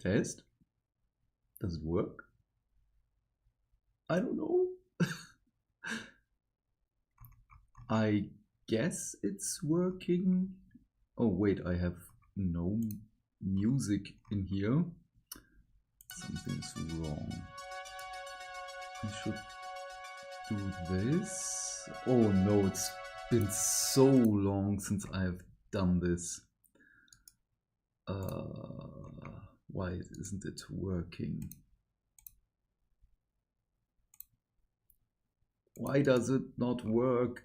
Test. Does it work? I don't know. I guess it's working. Oh wait, I have no music in here. Something's wrong. I should do this. Oh no, it's been so long since I've done this. Why isn't it working? Why does it not work?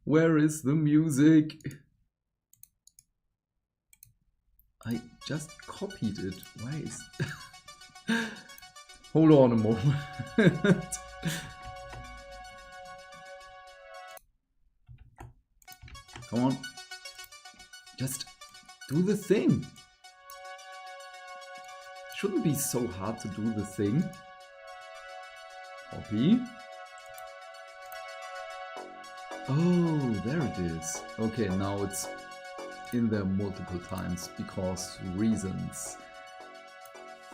Where is the music? I just copied it. Why is... Hold on a moment. Come on. Just do the thing. Shouldn't be so hard to do the thing. Copy. Oh, there it is. Okay, now it's in there multiple times because reasons.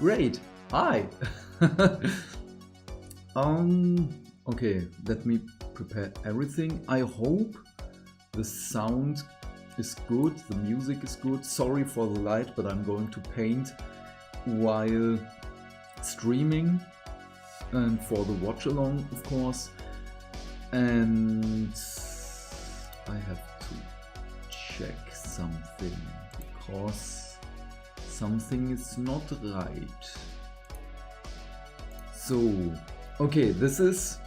Great. Hi. Okay, let me prepare everything. I hope the sound is good, the music is good. Sorry for the light, but I'm going to paint while streaming and for the watch along, of course. And I have to check something because something is not right. So, okay, this is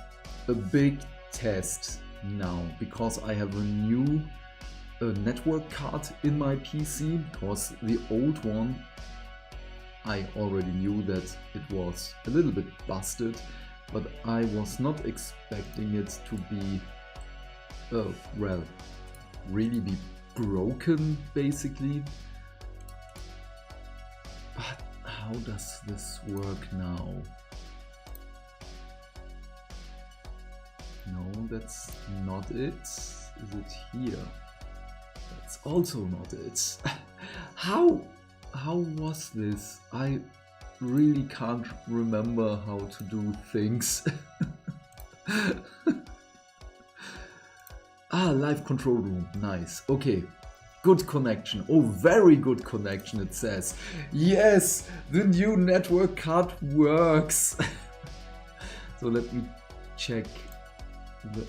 a big test now because I have a new network card in my PC, because the old one I already knew that it was a little bit busted, but I was not expecting it to be, well, really be broken basically. But how does this work now? No, that's not it. Is it here? That's also not it. How was this? I really can't remember how to do things. Ah, live control room. Nice. Okay. Good connection. Oh, very good connection, it says. Yes, the new network card works. So let me check the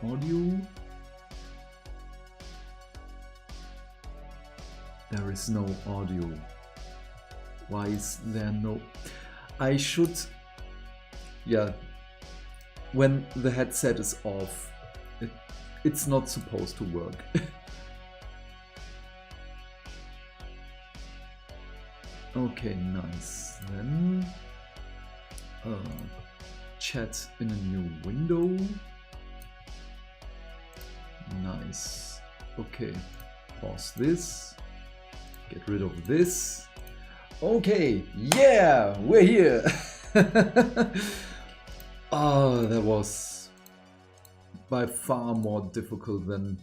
audio. There is no audio. Why is there no... I should... Yeah, when the headset is off, it's not supposed to work. Okay, nice. Then chat in a new window. Nice. Okay, pause this. Get rid of this. Okay, yeah, we're here. Oh, that was by far more difficult than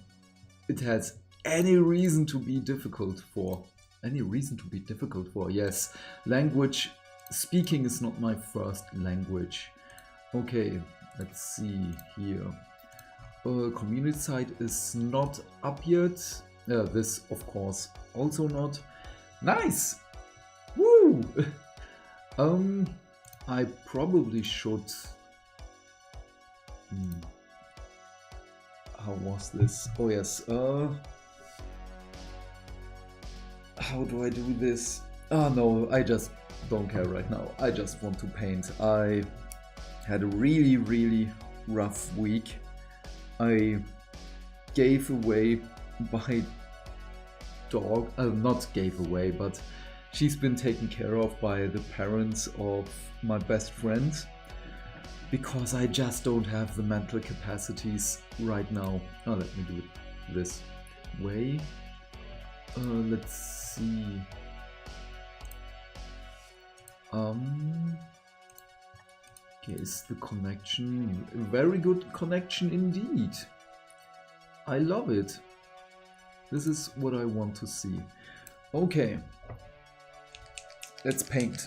it has any reason to be difficult for. Any reason to be difficult for, yes. Language, speaking is not my first language. Okay, let's see here. Community site is not up yet. This, of course, also not. Nice! Woo! I probably should... How was this? Oh yes, how do I do this? Oh no, I just don't care right now. I just want to paint. I had a really rough week. I gave away my dog, not gave away, but she's been taken care of by the parents of my best friend, because I just don't have the mental capacities right now. Oh, let me do it this way. Let's see. Okay, is the connection a very good connection indeed? I love it. This is what I want to see. Okay, let's paint.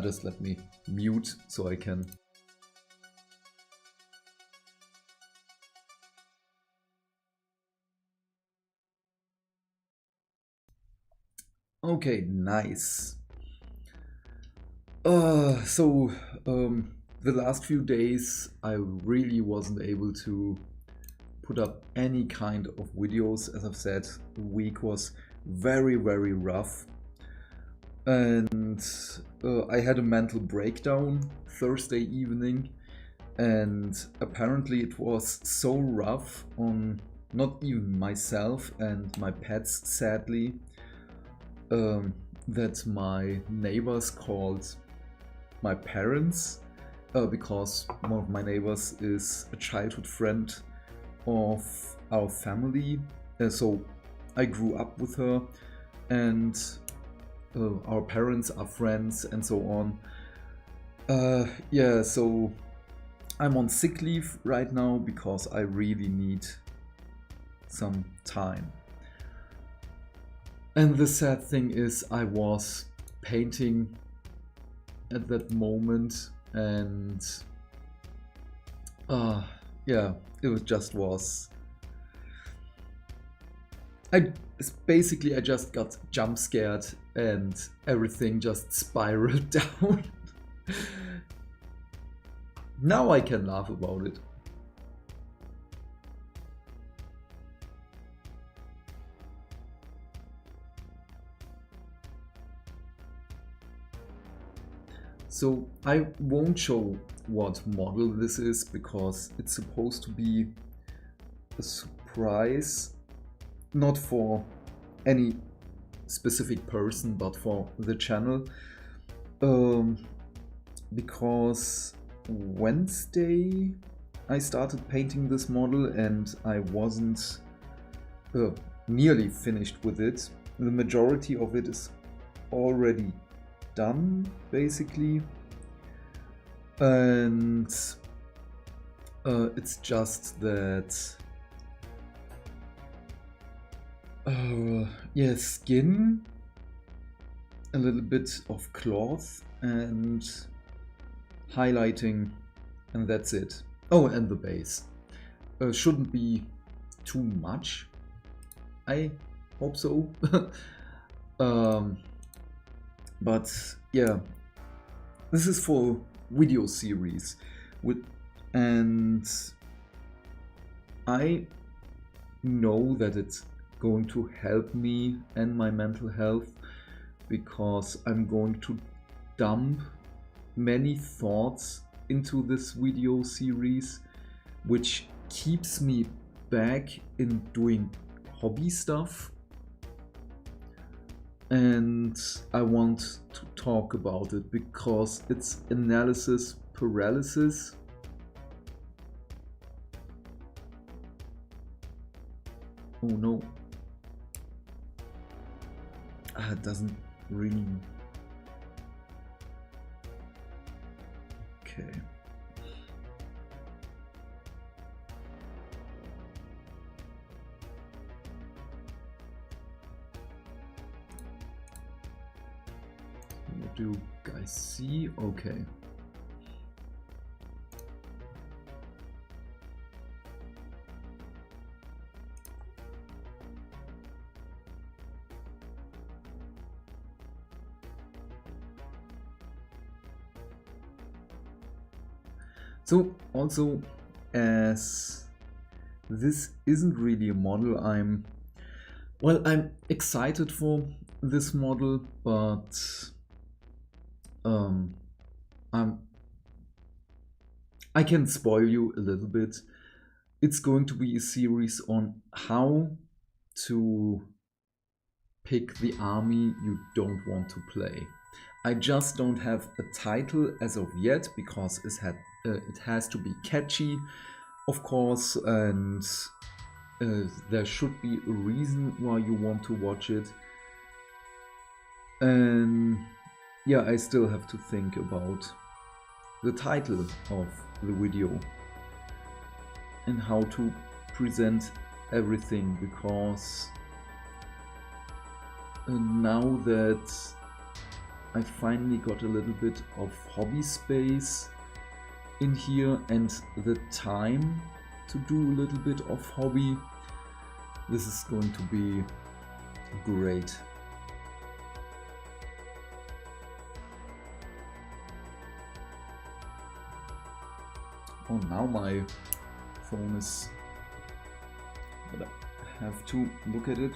Just let me mute so I can. Okay, nice. The last few days I really wasn't able to put up any kind of videos. As I've said, the week was very rough, and I had a mental breakdown Thursday evening, and apparently it was so rough on not even myself and my pets, sadly, that my neighbors called my parents, because one of my neighbors is a childhood friend of our family. So I grew up with her, and our parents are friends and so on. Yeah, so I'm on sick leave right now because I really need some time. And the sad thing is I was painting at that moment, and yeah, it was I just got jump scared and everything just spiraled down. Now I can laugh about it. So I won't show what model this is because it's supposed to be a surprise, not for any specific person but for the channel, because Wednesday I started painting this model and I wasn't nearly finished with it. The majority of it is already done, basically, and it's just that yeah, skin, a little bit of cloth and highlighting, and that's it. Oh, and the base shouldn't be too much, I hope so. But yeah, this is for video series and I know that it's going to help me and my mental health, because I'm going to dump many thoughts into this video series, which keeps me back in doing hobby stuff. And I want to talk about it because it's analysis paralysis. Oh no. It doesn't really. Okay. What do you guys see? Okay. So also, as this isn't really a model, I'm excited for this model, but I can spoil you a little bit. It's going to be a series on how to pick the army you don't want to play. I just don't have a title as of yet because it has to be catchy, of course, and there should be a reason why you want to watch it. And yeah, I still have to think about the title of the video and how to present everything, because now that I finally got a little bit of hobby space in here and the time to do a little bit of hobby, this is going to be great. Oh, now my phone is... but I have to look at it.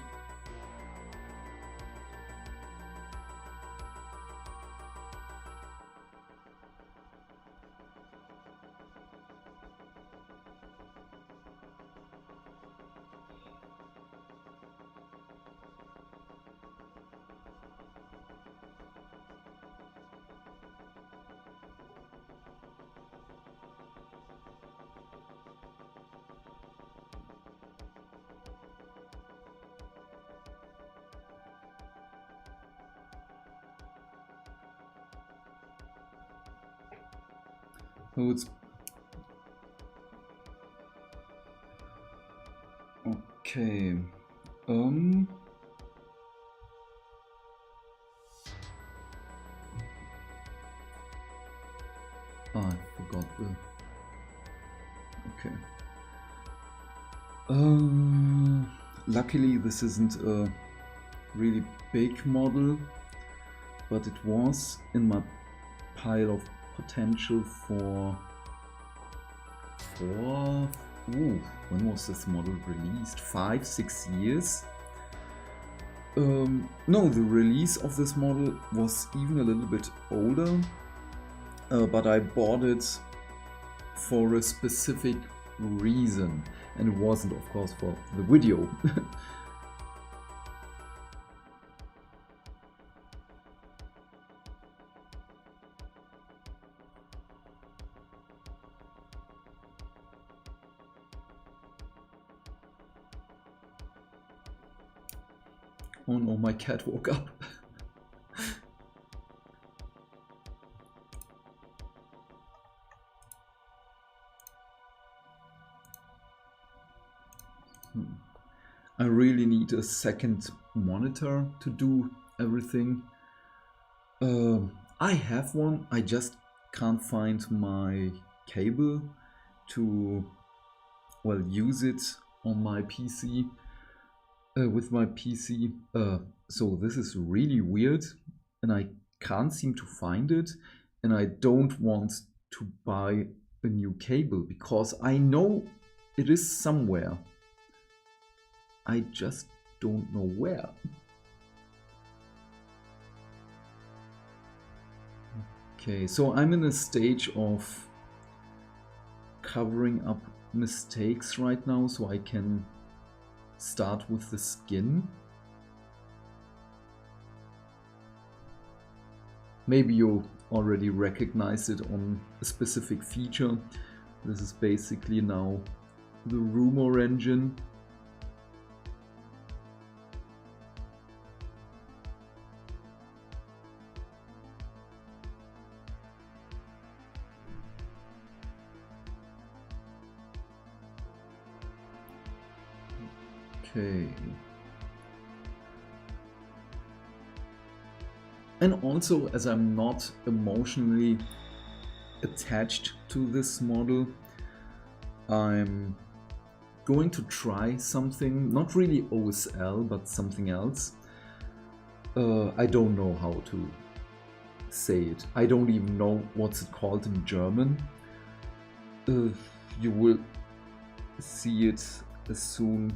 Oh, it's okay. I forgot the. Okay. Luckily, this isn't a really big model, but it was in my pile of potential for when was this model released? 5-6 years? No, the release of this model was even a little bit older, but I bought it for a specific reason, and it wasn't, of course, for the video. Oh no, my cat woke up. I really need a second monitor to do everything. I have one, I just can't find my cable to, well, use it on my PC. With my PC, so this is really weird and I can't seem to find it, and I don't want to buy a new cable because I know it is somewhere. I just don't know where. Okay, so I'm in a stage of covering up mistakes right now so I can start with the skin. Maybe you already recognize it on a specific feature. This is basically now the rumor engine. Okay. And also, as I'm not emotionally attached to this model, I'm going to try something, not really OSL, but something else. I don't know how to say it. I don't even know what's it called in German. You will see it as soon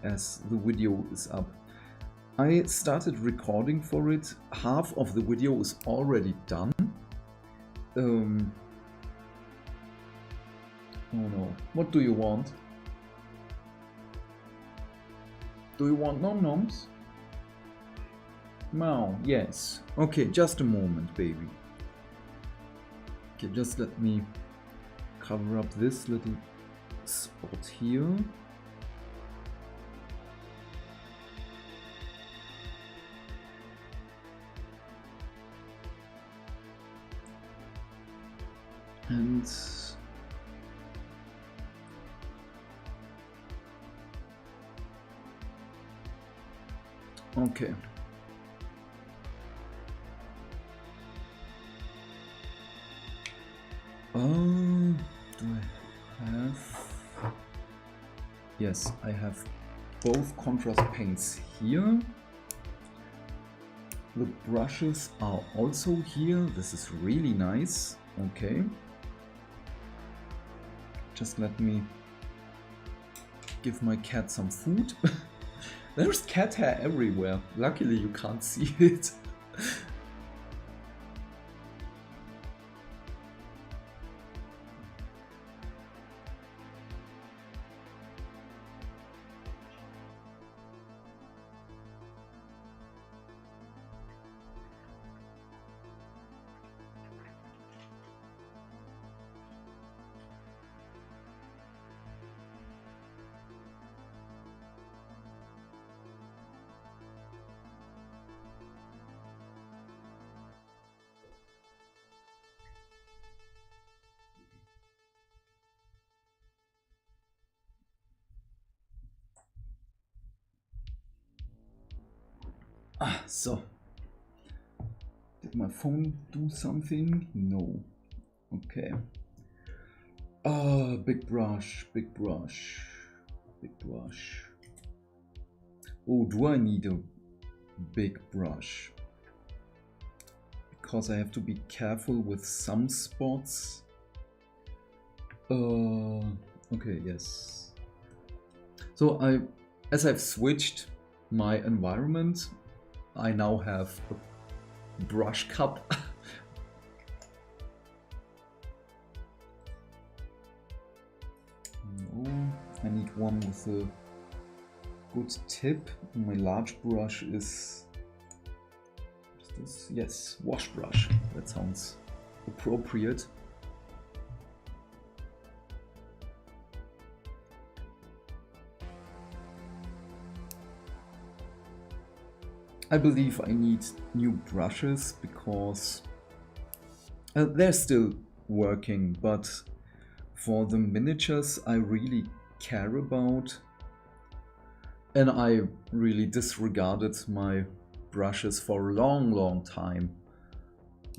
as the video is up. I started recording for it. Half of the video is already done. Oh no, what do you want? Do you want nom-noms? Meow, yes. Okay, just a moment, baby. Okay, just let me cover up this little spot here. And okay, yes, I have both contrast paints here. The brushes are also here. This is really nice. Okay. Just let me give my cat some food. There's cat hair everywhere. Luckily you can't see it. So, did my phone do something? No. Okay. Big brush, big brush, big brush. Oh, do I need a big brush? Because I have to be careful with some spots. Okay, yes. So as I've switched my environment, I now have a brush cup. No, I need one with a good tip. My large brush is this? Yes, wash brush. That sounds appropriate. I believe I need new brushes because they're still working, but for the miniatures I really care about, and I really disregarded my brushes for a long time,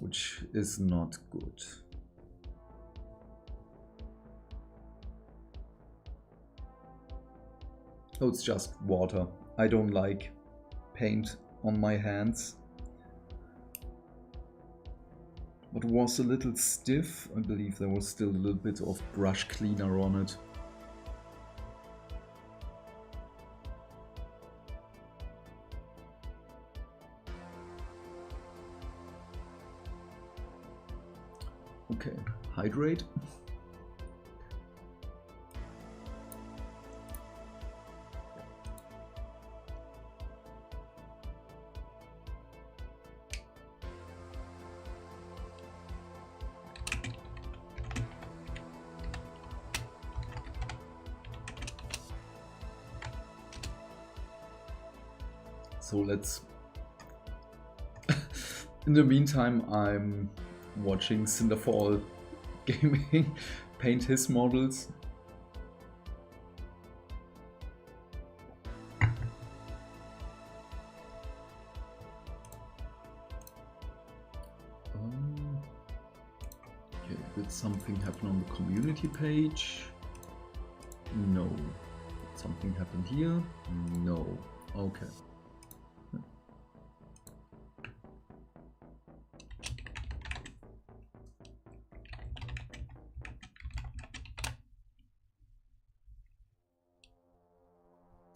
which is not good. Oh, it's just water. I don't like paint on my hands. But it was a little stiff. I believe there was still a little bit of brush cleaner on it. Okay, hydrate. So let's... In the meantime, I'm watching Cinderfall Gaming paint his models. Okay, did something happen on the community page? No. Did something happen here? No. Okay.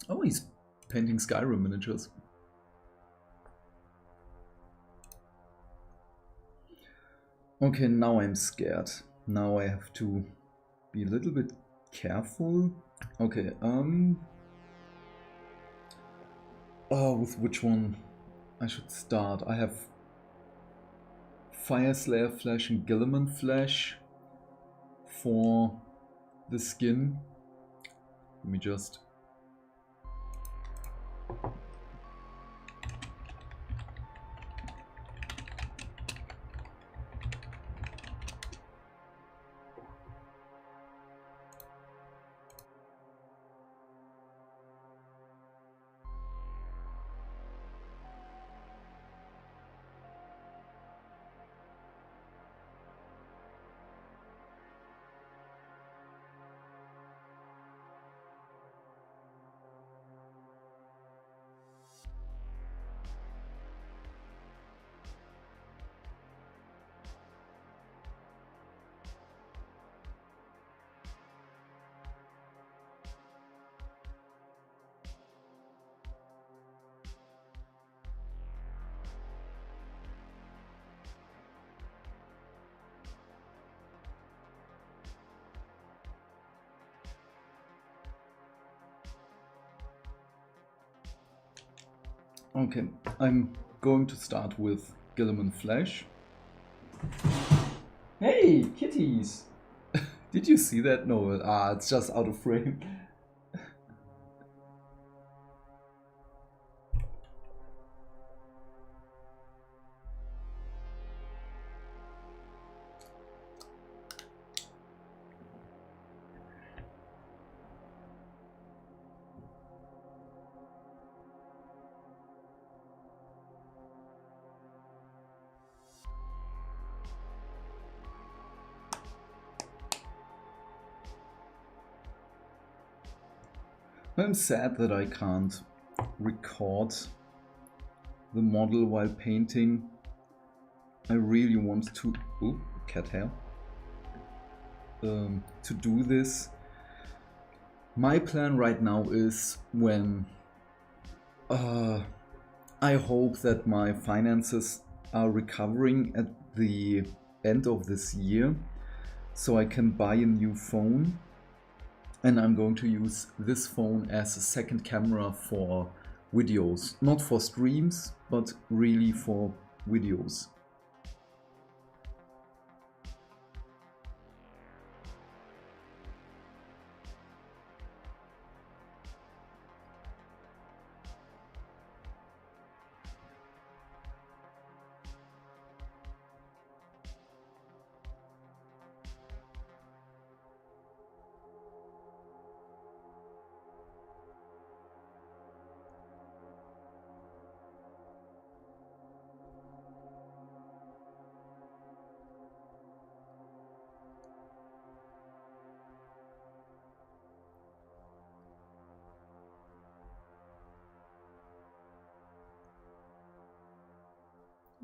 Oh, he's painting Skyrim miniatures. Okay, now I'm scared. Now I have to be a little bit careful. Okay, with which one I should start? I have Fireslayer Flesh and Gilliman Flesh for the skin. Let me just... Okay, I'm going to start with Gilliman Flash. Hey, kitties! Did you see that? No, it's just out of frame. I'm sad that I can't record the model while painting. I really want to... Ooh, cat hair. To do this. My plan right now is when I hope that my finances are recovering at the end of this year, so I can buy a new phone, and I'm going to use this phone as a second camera for videos, not for streams, but really for videos.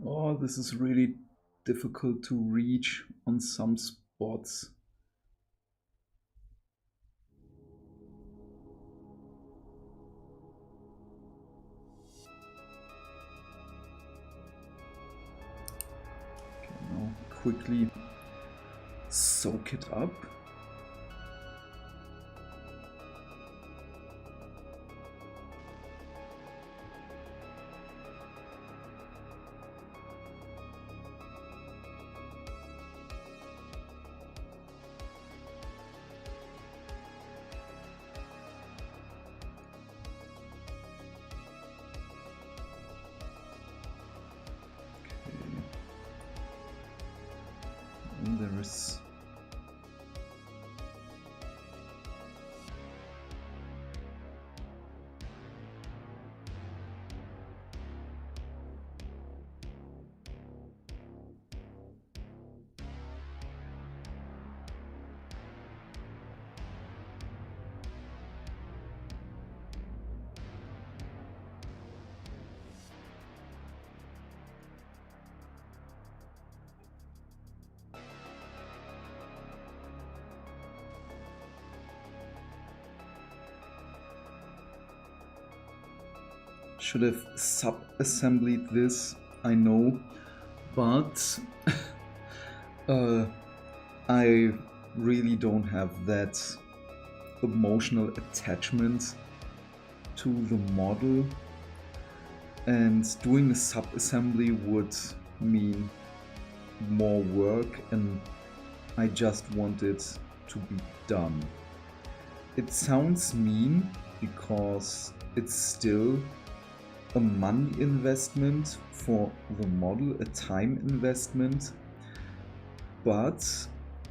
Oh, this is really difficult to reach on some spots. Okay, now quickly soak it up. There is should have sub-assembled this, I know, but I really don't have that emotional attachment to the model, and doing a sub-assembly would mean more work, and I just want it to be done. It sounds mean because it's still a money investment for the model, a time investment, but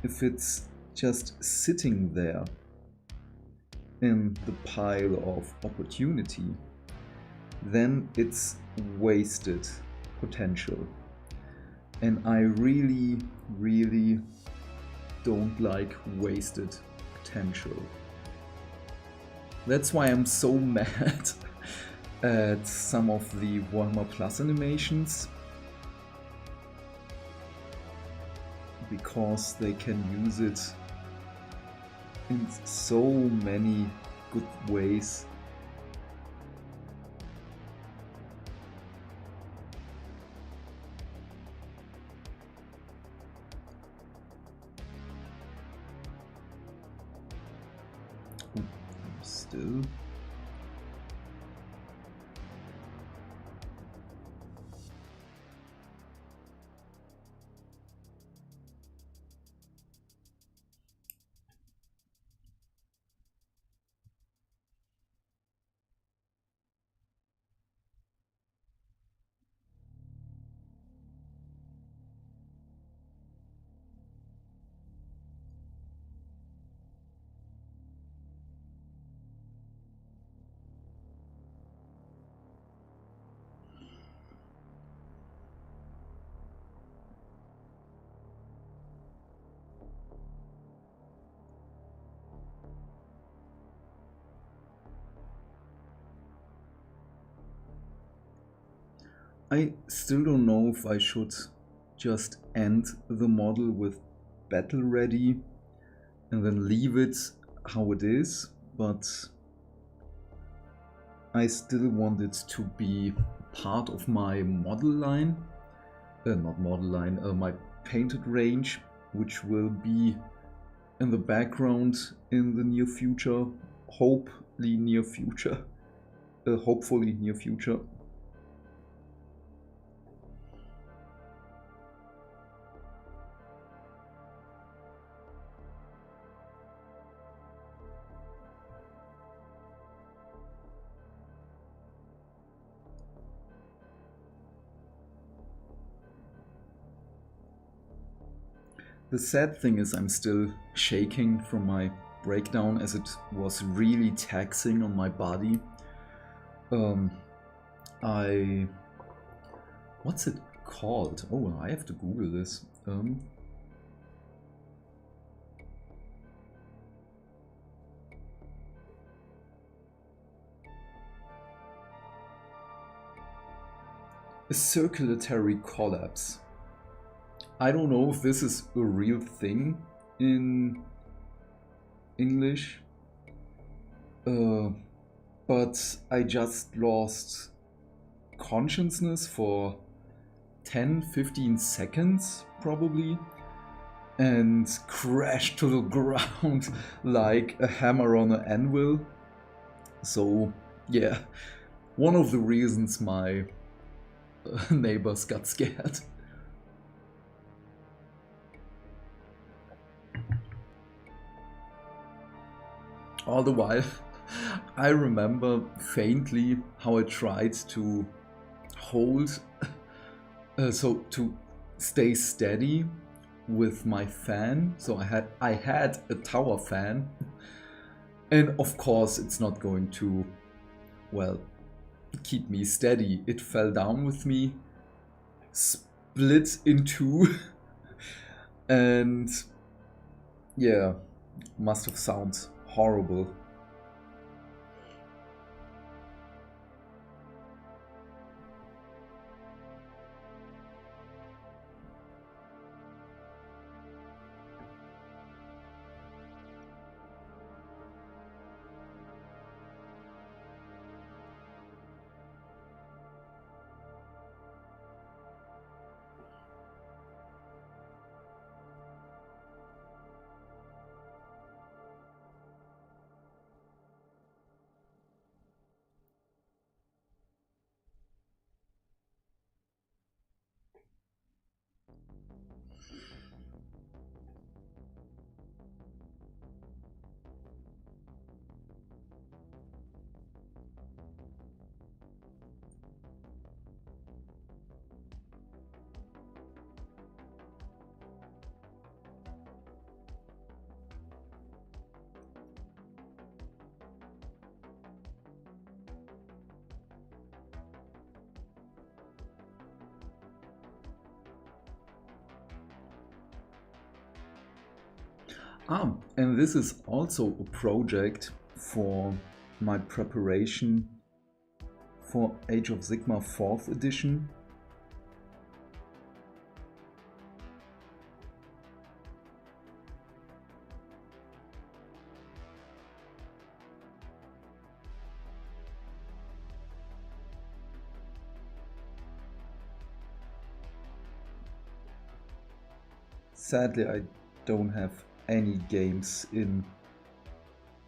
if it's just sitting there in the pile of opportunity, then it's wasted potential. And I really, really don't like wasted potential. That's why I'm so mad at some of the Warhammer Plus animations, because they can use it in so many good ways. Still. I still don't know if I should just end the model with battle ready and then leave it how it is, but I still want it to be part of my model line, not model line, my painted range, which will be in the background in the near future, hopefully near future. The sad thing is I'm still shaking from my breakdown, as it was really taxing on my body. What's it called? Oh, I have to Google this. A circulatory collapse. I don't know if this is a real thing in English, but I just lost consciousness for 10-15 seconds probably and crashed to the ground like a hammer on an anvil. So yeah, one of the reasons my neighbors got scared. All the while, I remember faintly how I tried to hold, so to stay steady with my fan. So I had a tower fan, and of course it's not going to, well, keep me steady. It fell down with me, split in two, and yeah, must have sounded horrible. And this is also a project for my preparation for Age of Sigmar 4th edition. Sadly, I don't have any games in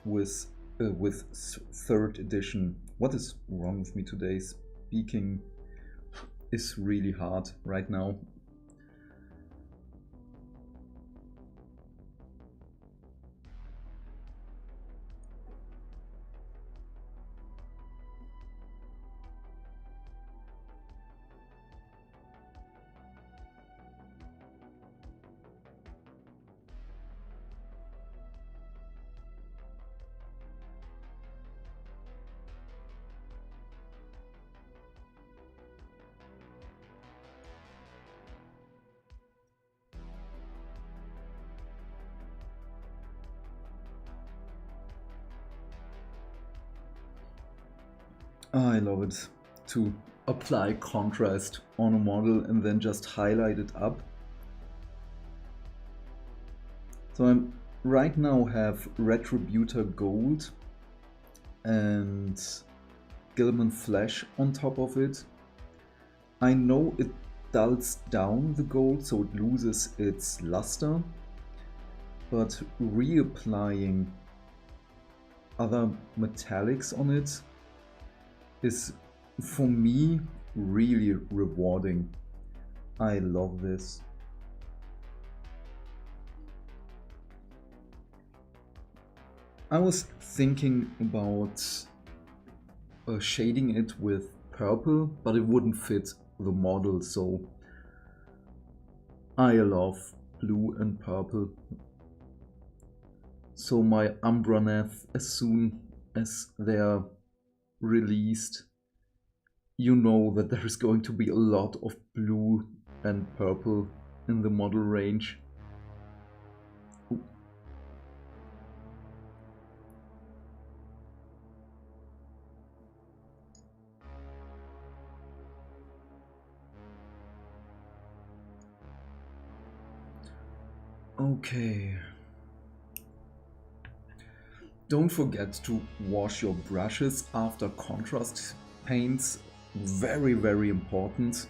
with 3rd edition. What is wrong with me today? Speaking is really hard right now. I love it too. apply contrast on a model and then just highlight it up. So I right now have Retributor Gold and Gilman Flesh on top of it. I know it dulls down the gold so it loses its luster, but reapplying other metallics on it is for me really rewarding. I love this. I was thinking about shading it with purple, but it wouldn't fit the model, so I love blue and purple. So my Umbraneth, as soon as they're released, you know that there is going to be a lot of blue and purple in the model range. Ooh. Okay. Don't forget to wash your brushes after contrast paints. Very, very important.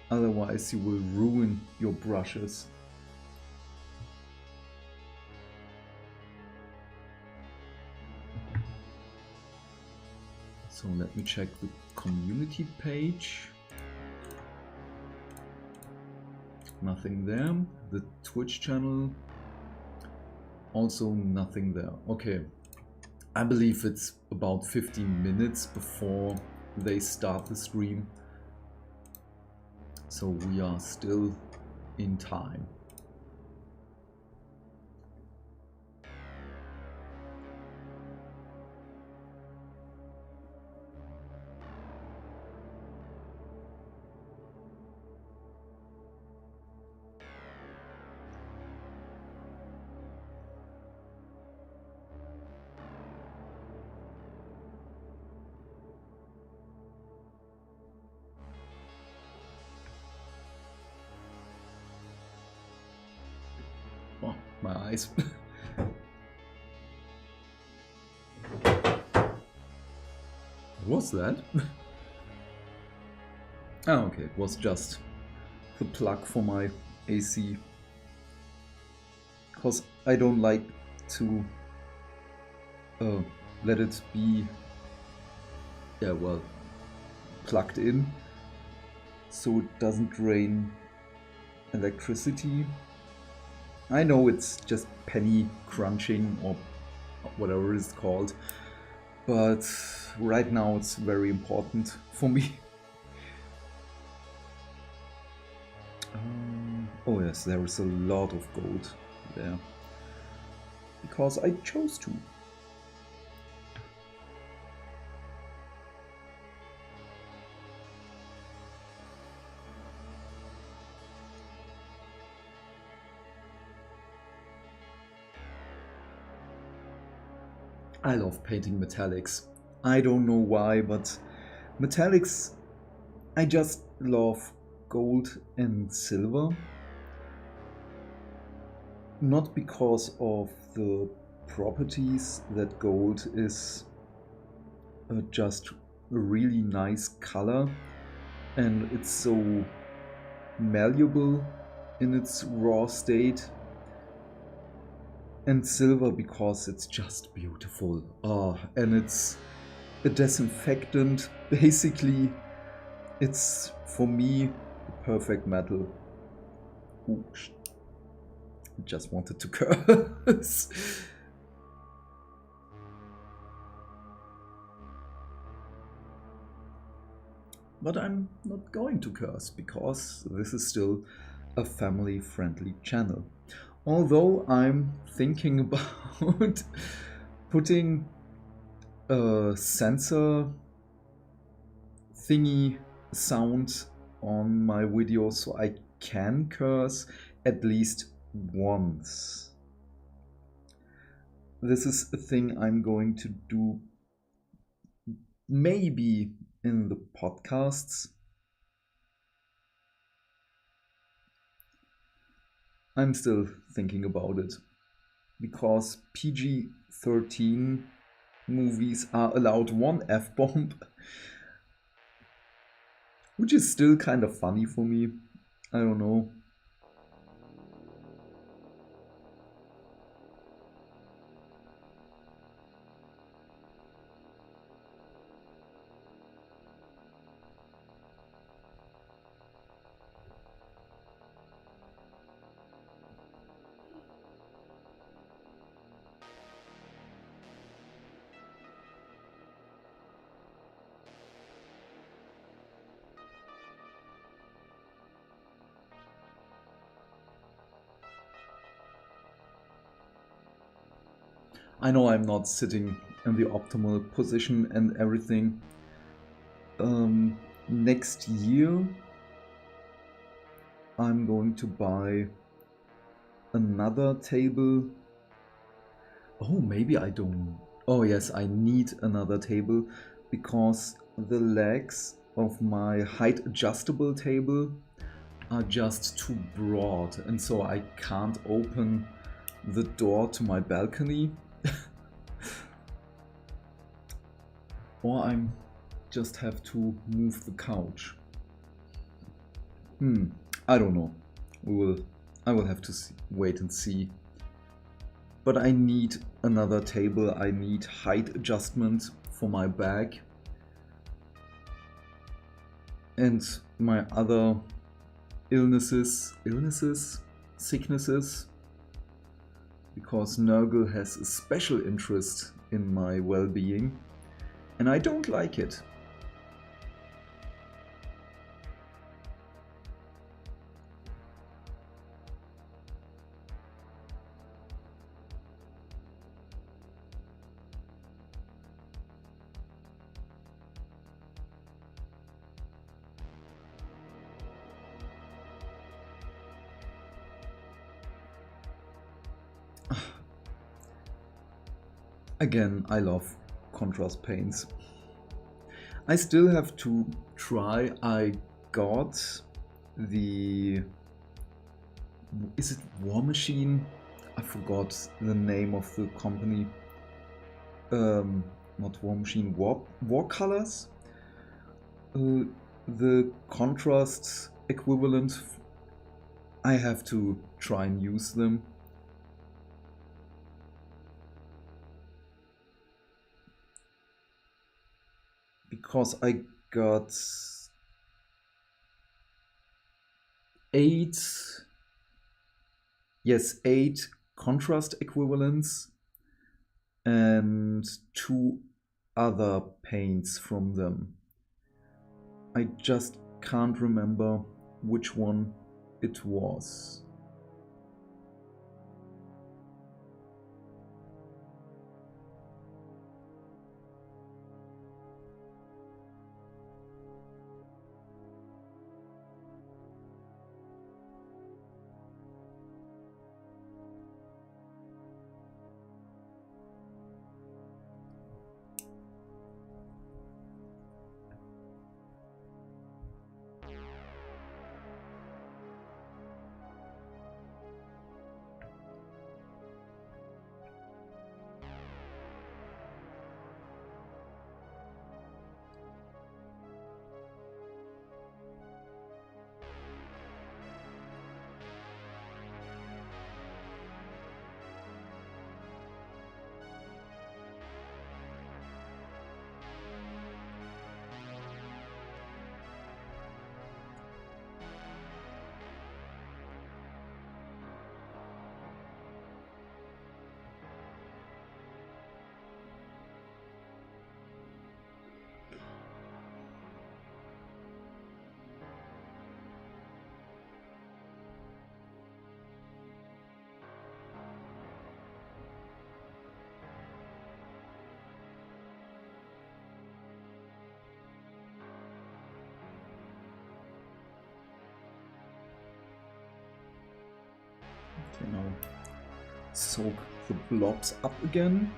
Otherwise you will ruin your brushes. So let me check the community page. Nothing there. The Twitch channel. Also nothing there. Okay. I believe it's about 15 minutes before they start the stream. So we are still in time. Oh, my eyes. What's that? Oh, okay, it was just the plug for my AC. Because I don't like to let it be, yeah, well, plugged in, so it doesn't drain electricity. I know it's just penny crunching or whatever it's called, but right now it's very important for me. Oh yes, there is a lot of gold there, because I chose to. I love painting metallics. I don't know why, but metallics, I just love gold and silver. Not because of the properties that gold is just a really nice color and it's so malleable in its raw state, and silver because it's just beautiful. And it's a disinfectant. Basically, it's for me the perfect metal. Ooh, just wanted to curse. But I'm not going to curse because this is still a family-friendly channel. Although I'm thinking about putting a sensor thingy sound on my videos so I can curse at least once. This is a thing I'm going to do maybe in the podcasts. I'm still thinking about it, because PG-13 movies are allowed one F-bomb, which is still kind of funny for me. I don't know. I know I'm not sitting in the optimal position and everything. Next year I'm going to buy another table. Oh, maybe I don't. Oh yes, I need another table, because the legs of my height adjustable table are just too broad, and so I can't open the door to my balcony. Or I just have to move the couch. I don't know. I will have to wait and see. But I need another table. I need height adjustment for my bag. And my other sicknesses. Because Nurgle has a special interest in my well-being. And I don't like it. Again, I love contrast paints. I still have to try. I got the... Is it War Machine? I forgot the name of the company. Not War Machine, War Colors? The contrast equivalent. I have to try and use them. Because I got 8 contrast equivalents and 2 other paints from them. I just can't remember which one it was. Okay, now soak the blobs up again.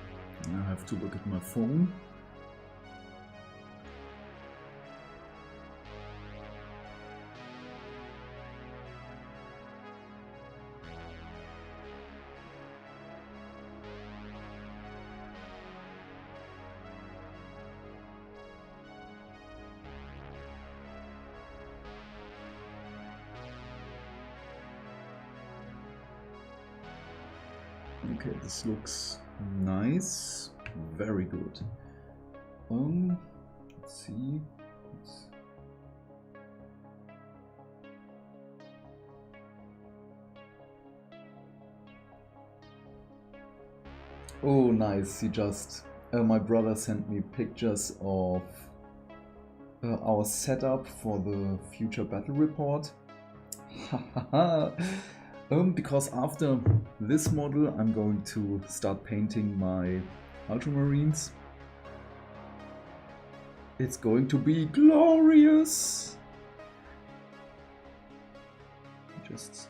I have to look at my phone. Okay, this looks nice. Very good. Let's see. Oh, nice. He just... my brother sent me pictures of our setup for the future battle report. Because after this model I'm going to start painting my Ultramarines. It's going to be glorious! Just...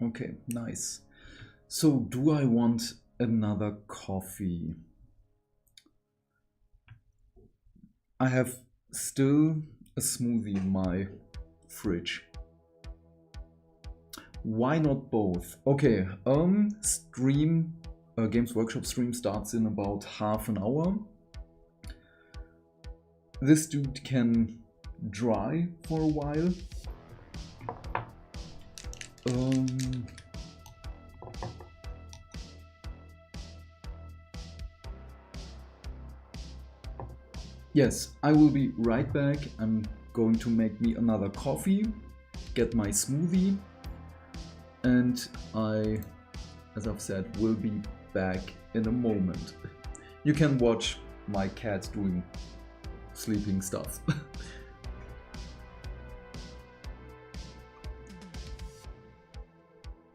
Okay, nice. So, do I want another coffee? I have still a smoothie in my fridge. Why not both? Okay, stream, Games Workshop stream starts in about half an hour. This dude can dry for a while. Yes, I will be right back. I'm going to make me another coffee, get my smoothie, and I, as I've said, will be back in a moment. You can watch my cat doing sleeping stuff.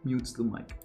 Mutes the mic.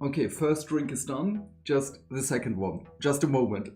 Okay, first drink is done. Just the second one. Just a moment.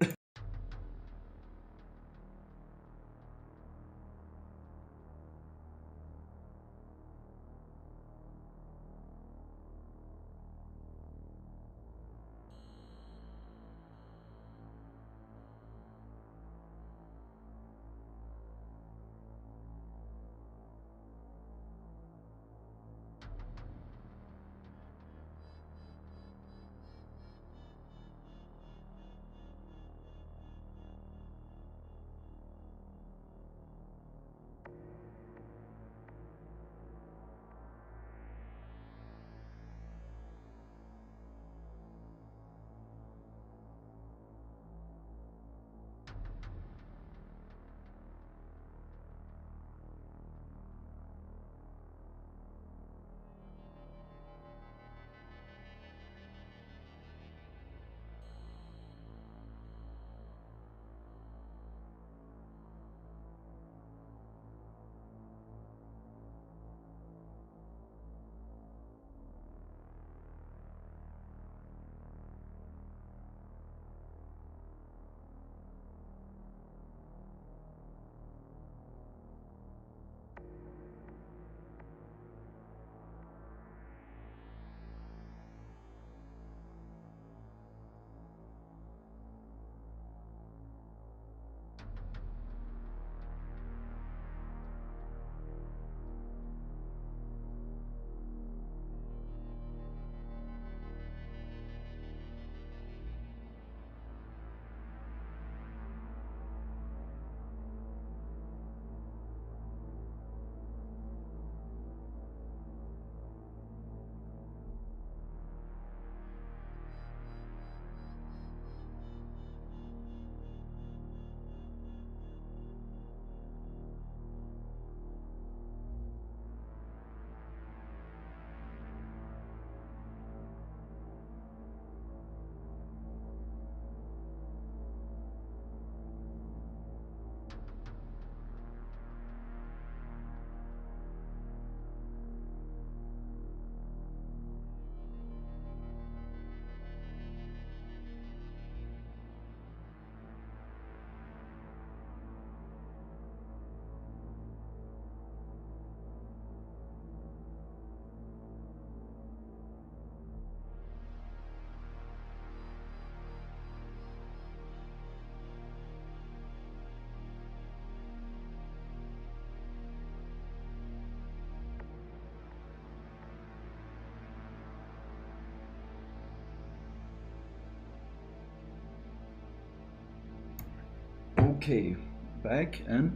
Okay, back and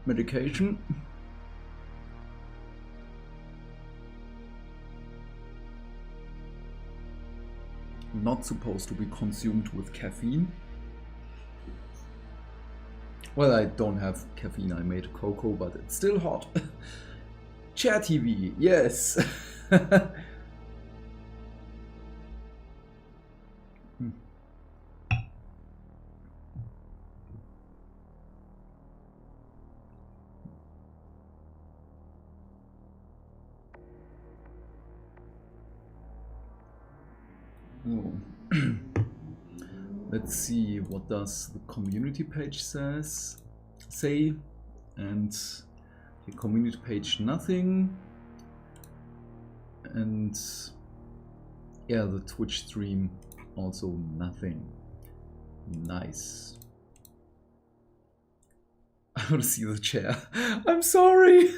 medication. Not supposed to be consumed with caffeine. Well, I don't have caffeine, I made cocoa, but it's still hot. Chair TV, yes. Oh. Let's see, what does the community page say? And the community page, nothing. And yeah, the Twitch stream, also nothing. Nice. I want to see the chair. I'm sorry.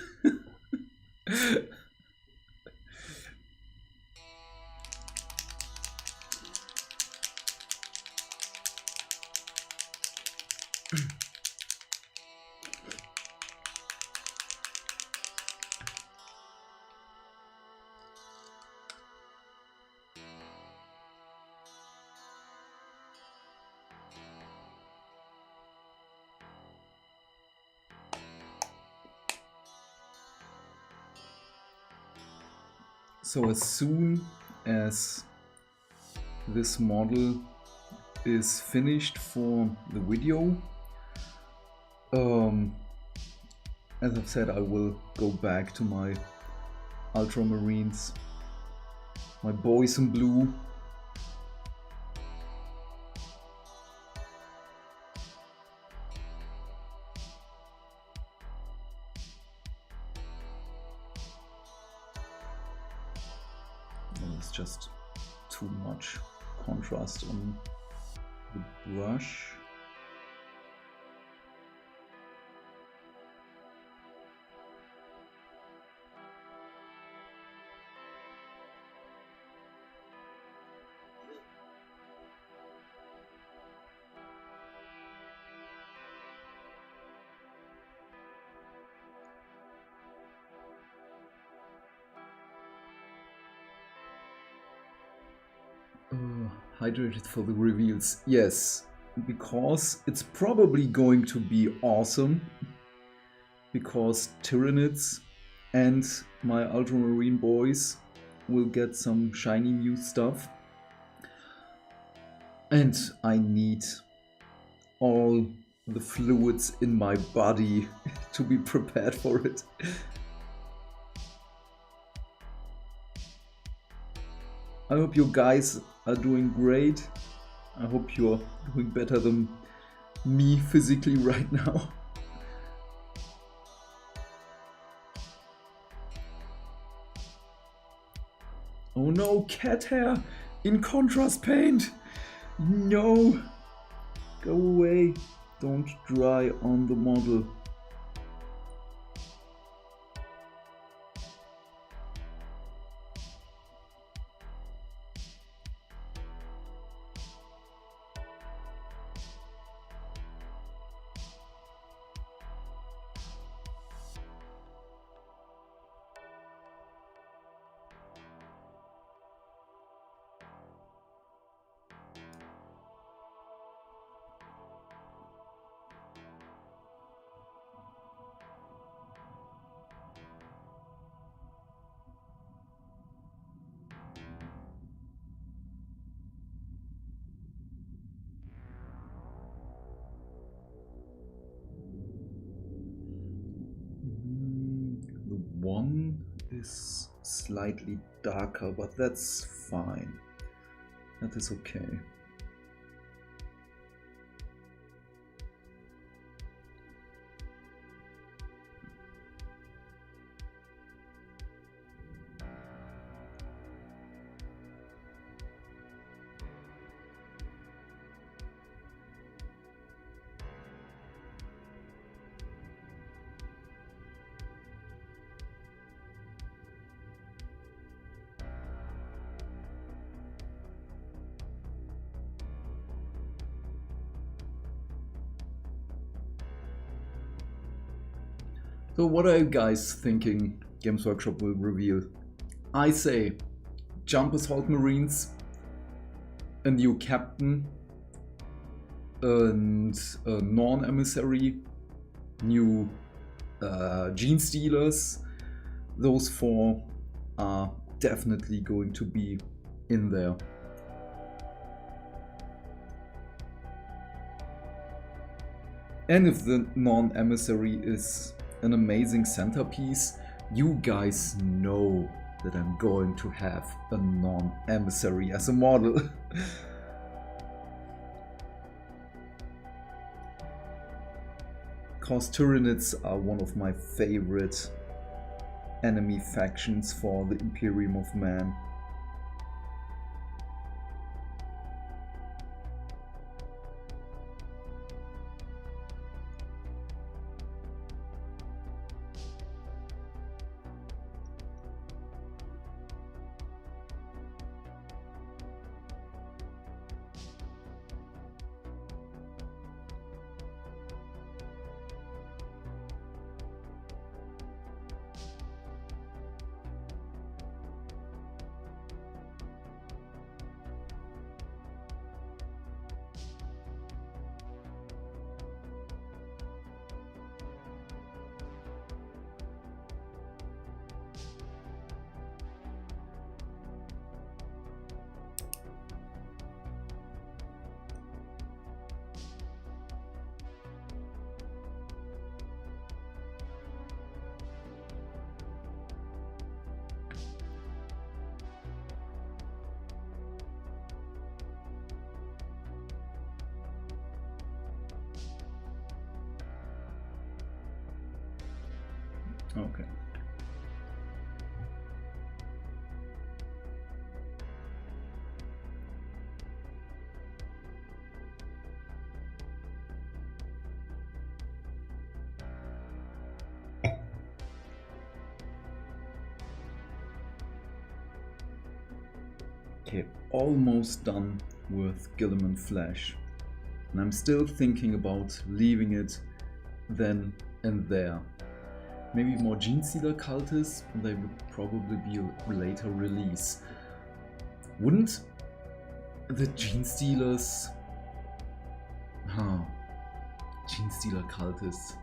So as soon as this model is finished for the video, as I've said, I will go back to my ultramarines, my boys in blue. It's just too much contrast on the brush. Hydrated for the reveals. Yes, because it's probably going to be awesome. Because Tyranids and my Ultramarine boys will get some shiny new stuff. And I need all the fluids in my body to be prepared for it. I hope you guys are doing great. I hope you're doing better than me physically right now. Oh no, cat hair in contrast paint. No, go away. Don't dry on the model. One is slightly darker, but that's fine. That is okay. So what are you guys thinking Games Workshop will reveal? I say Jump Assault Marines, a new captain, and a non-emissary, new Gene Stealers. Those 4 are definitely going to be in there. And if the non-emissary is an amazing centerpiece, you guys know that I'm going to have a non-emissary as a model. Because Tyranids are one of my favorite enemy factions for the Imperium of Man. Okay. Okay, almost done with Gilliman Flash. And I'm still thinking about leaving it then and there. Maybe more Gene Stealer cultists, they would probably be a later release. Wouldn't the Gene Stealers... Gene Stealer cultists.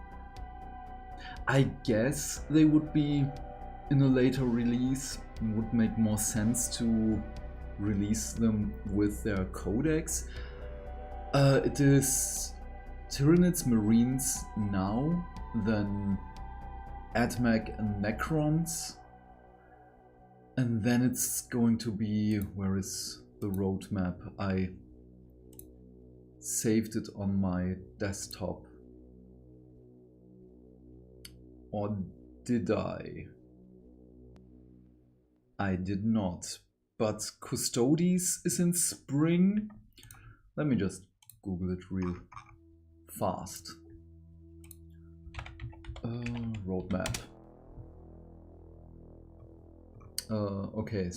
I guess they would be in a later release. It would make more sense to release them with their codex. It is Tyranids Marines now, then AdMech and Necrons, and then it's going to be, where is the roadmap? I saved it on my desktop, or did I? I did not, but Custodes is in spring. Let me just Google it real fast. Roadmap. Okay,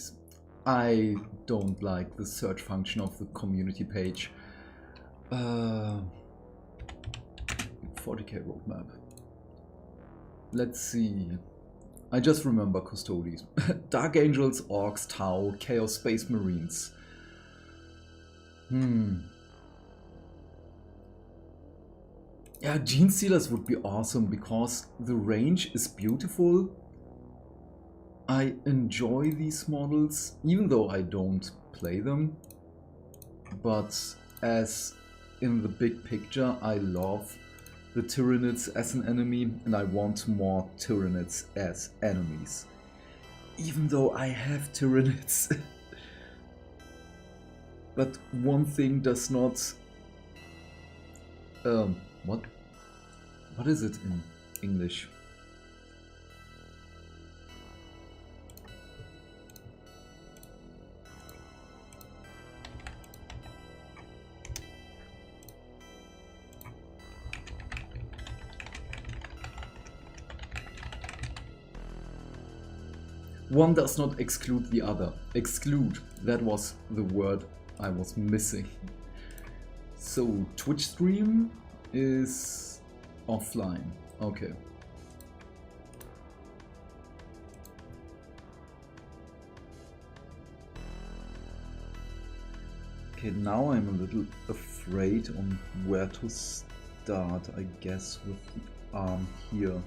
I don't like the search function of the community page. 40k roadmap. Let's see. I just remember Custodes. Dark Angels, Orcs, Tau, Chaos Space Marines. Yeah, Gene Stealers would be awesome because the range is beautiful. I enjoy these models, even though I don't play them. But as in the big picture, I love the Tyranids as an enemy, and I want more Tyranids as enemies. Even though I have Tyranids. But one thing does not... What is it in English? One does not exclude the other. Exclude, that was the word I was missing. So, Twitch stream is offline. Okay. Okay, now I'm a little afraid on where to start, I guess, with the arm here.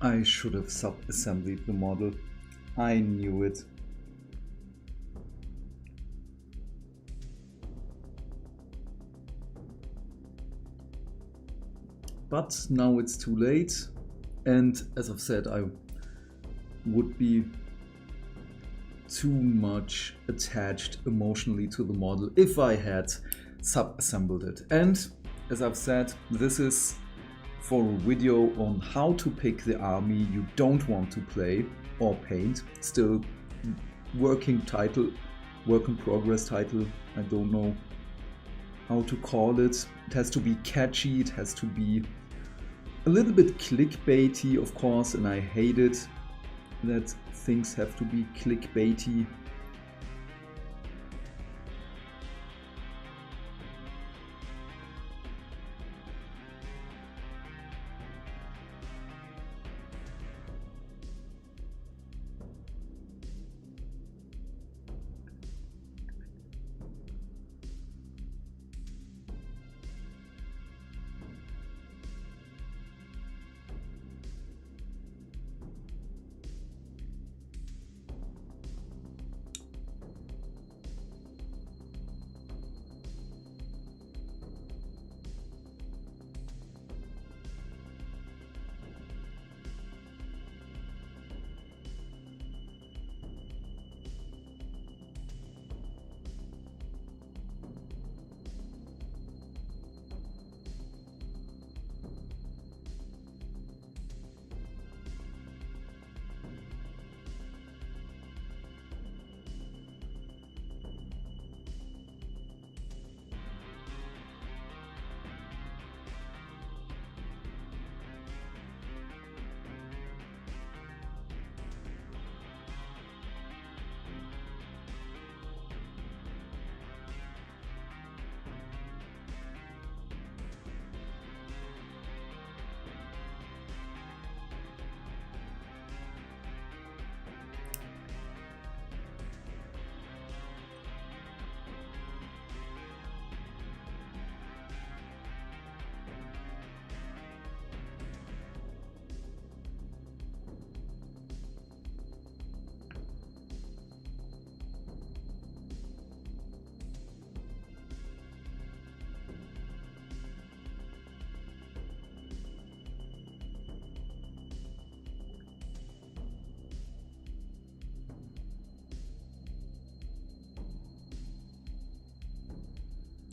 I should have sub-assembled the model. I knew it. But now it's too late, and as I've said, I would be too much attached emotionally to the model if I had sub-assembled it. And as I've said, this is for a video on how to pick the army you don't want to play or paint. Still working title, work in progress title, I don't know how to call it. It has to be catchy, it has to be a little bit clickbaity, of course, and I hate it that things have to be clickbaity.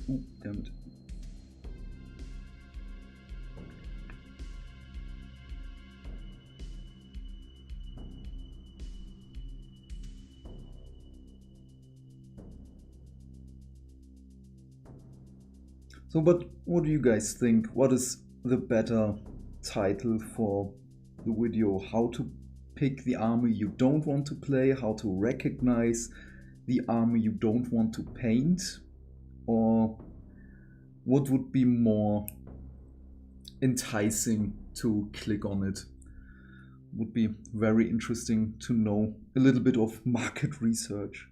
Oh, damn it. So, but what do you guys think? What is the better title for the video? How to pick the army you don't want to play? How to recognize the army you don't want to paint? Or what would be more enticing to click on it? Would be very interesting to know a little bit of market research.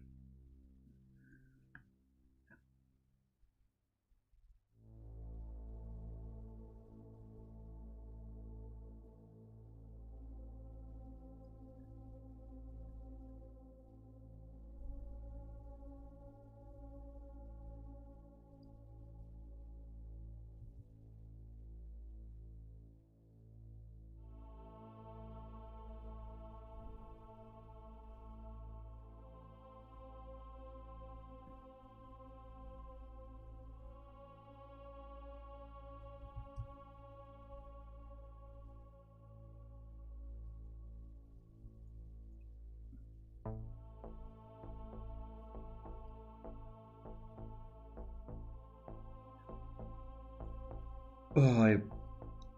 I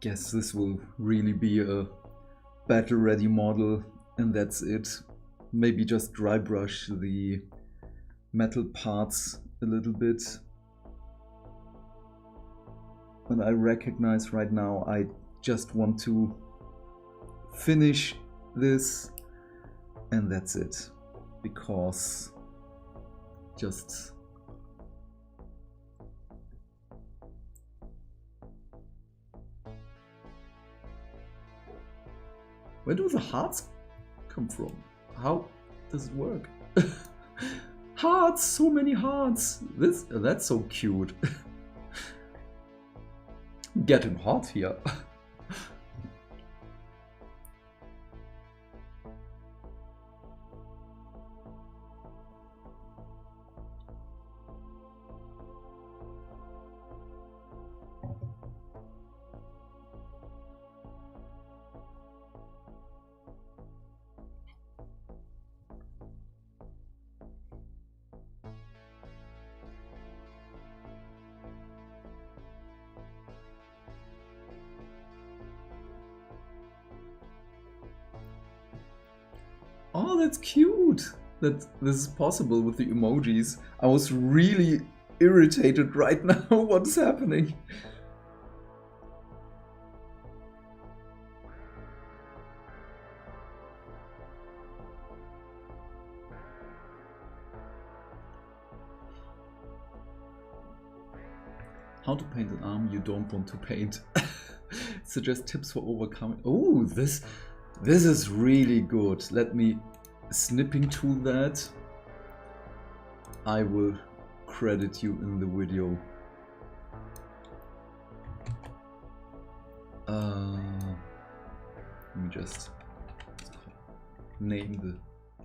guess this will really be a battle ready model, and that's it. Maybe just dry brush the metal parts a little bit. And I recognize right now I just want to finish this, and that's it, because just where do the hearts come from? How does it work? Hearts, so many hearts. That's so cute. Getting hot here. Oh, that's cute that this is possible with the emojis. I was really irritated right now. What's happening? How to paint an arm you don't want to paint. Suggest tips for overcoming. Oh, this is really good. Let me snipping tool that. I will credit you in the video. Let me just name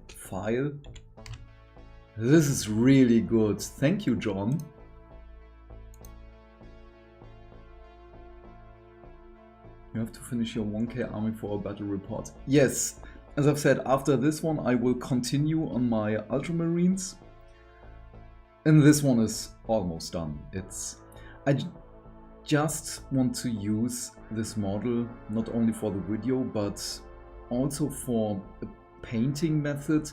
the file. This is really good. Thank you, John. You have to finish your 1K army for a battle report. Yes, as I've said, after this one I will continue on my Ultramarines. And this one is almost done. I just want to use this model not only for the video but also for a painting method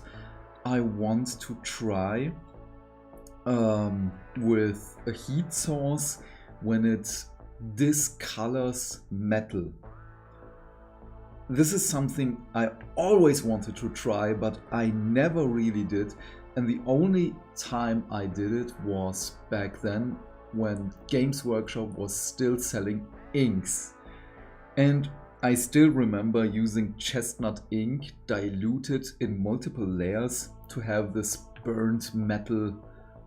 I want to try with a heat source when it discolors metal. This is something I always wanted to try, but I never really did, and the only time I did it was back then when Games Workshop was still selling inks. And I still remember using chestnut ink diluted in multiple layers to have this burnt metal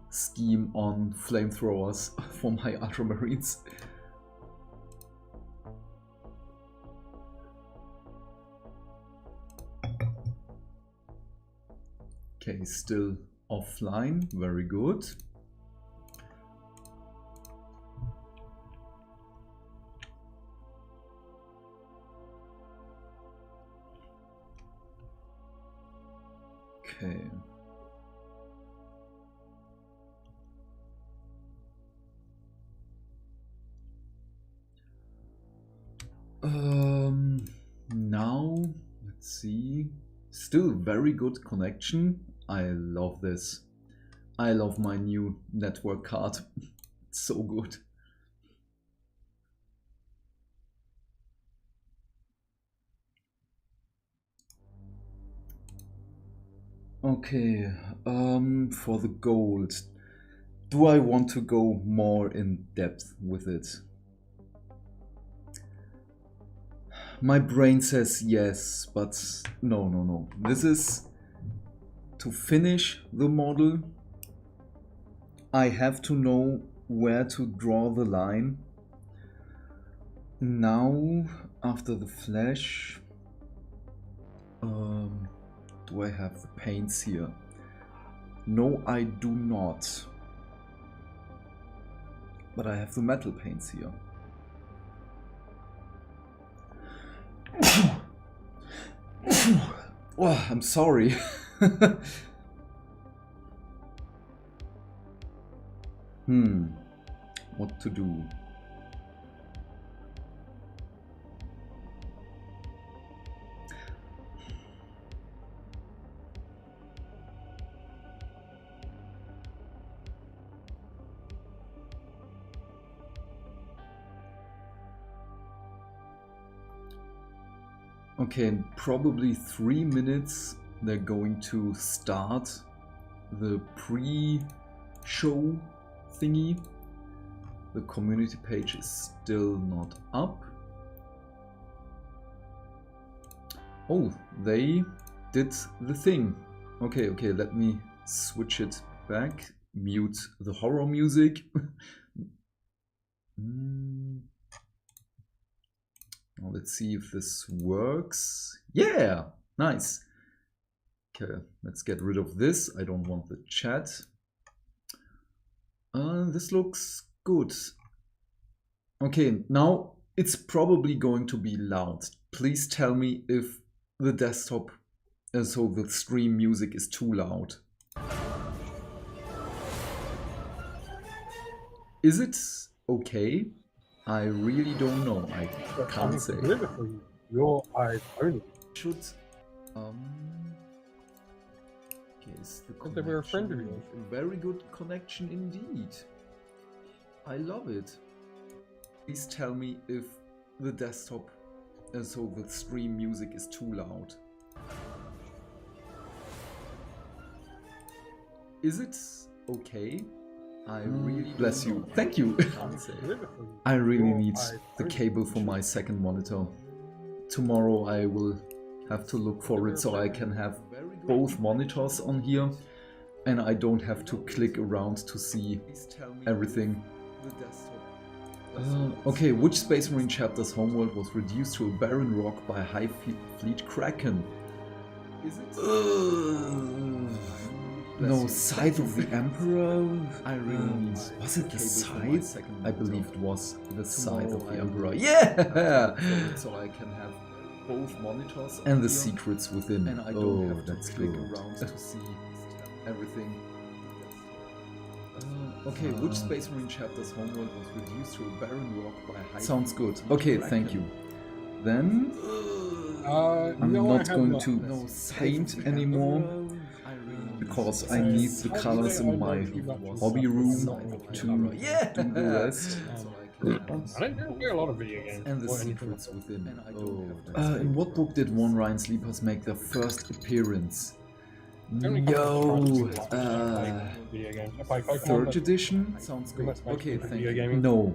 scheme on flamethrowers for my Ultramarines. Okay, still offline, very good. Okay. Now, let's see. Still very good connection. I love this. I love my new network card. It's so good. Okay, for the gold, do I want to go more in depth with it? My brain says yes, but no. This is to finish the model. I have to know where to draw the line. Now, after the flesh, do I have the paints here? No, I do not. But I have the metal paints here. Oh, I'm sorry. What to do? Okay, in probably 3 minutes they're going to start the pre-show thingy. The community page is still not up. Oh, they did the thing. Okay, let me switch it back. Mute the horror music. Now let's see if this works. Yeah, nice. Okay, let's get rid of this. I don't want the chat. This looks good. Okay, now it's probably going to be loud. Please tell me if the desktop, so the stream music is too loud. Is it okay? I really don't know. I can't say. Your eyes only. Should okay, is the They were a friend of connection yours. a very good connection indeed. I love it. Please tell me if the desktop, so the stream music is too loud. Is it okay? I really bless you. Thank you. I really need the cable for my second monitor. Tomorrow I will have to look for it so I can have both monitors on here and I don't have to click around to see everything. Okay, which Space Marine chapter's homeworld was reduced to a barren rock by a high fleet kraken? Is it? No, Scythe of the Emperor? I really need. Was it the Scythe? I believe it was the Scythe of the Emperor. Yeah! So I can have both monitors and the secrets within. And I don't have to click around to see everything. Okay, which Space Marine chapter's homeworld was reduced to a barren rock by a high. Sounds good. Okay, thank you. Then I'm not going to paint anymore because I need the colors in my hobby room to do the rest. I don't play a lot of video games. And the secrets within. In what book did One Ryan Sleepers make their first appearance? No, third edition? Sounds good. Okay, thank you. No.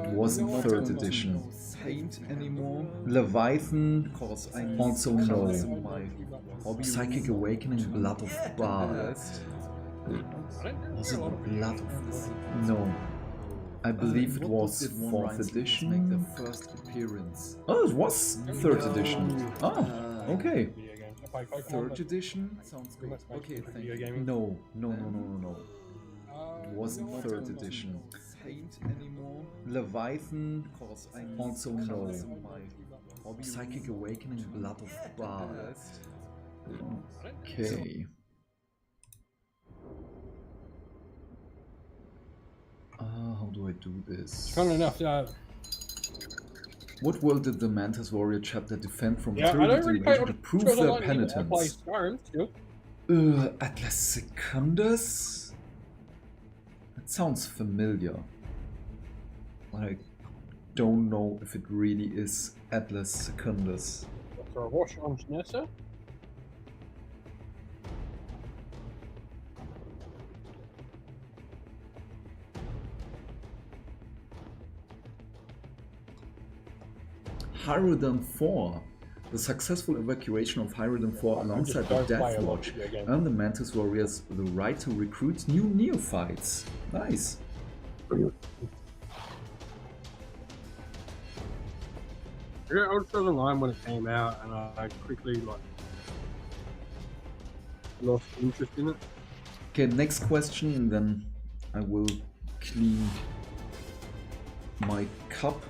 It wasn't third edition. Paint anymore? Leviathan? Also no. Psychic Awakening, Blood of Bard. Was it Blood of... No. I believe it was 4th edition. Oh, it was 3rd edition. Ah, okay. 3rd edition? Sounds good. Okay, thank you. No. It wasn't 3rd edition. Leviathan? Also no. Psychic Awakening, Blood of Bard. Okay. How do I do this? Fun enough, What world did the Mantis Warrior chapter defend from I terrible don't really play invasion to prove their penitence? I play Skyrim still. Atlas Secundus? That sounds familiar. I don't know if it really is Atlas Secundus. For a wash on Nessa. Hyrule 4. The successful evacuation of Hyrule 4 alongside the Death Watch earned the Mantis Warriors the right to recruit new neophytes. Nice. Yeah, I was still online when it came out, and I quickly lost interest in it. Okay, next question, and then I will clean my cup.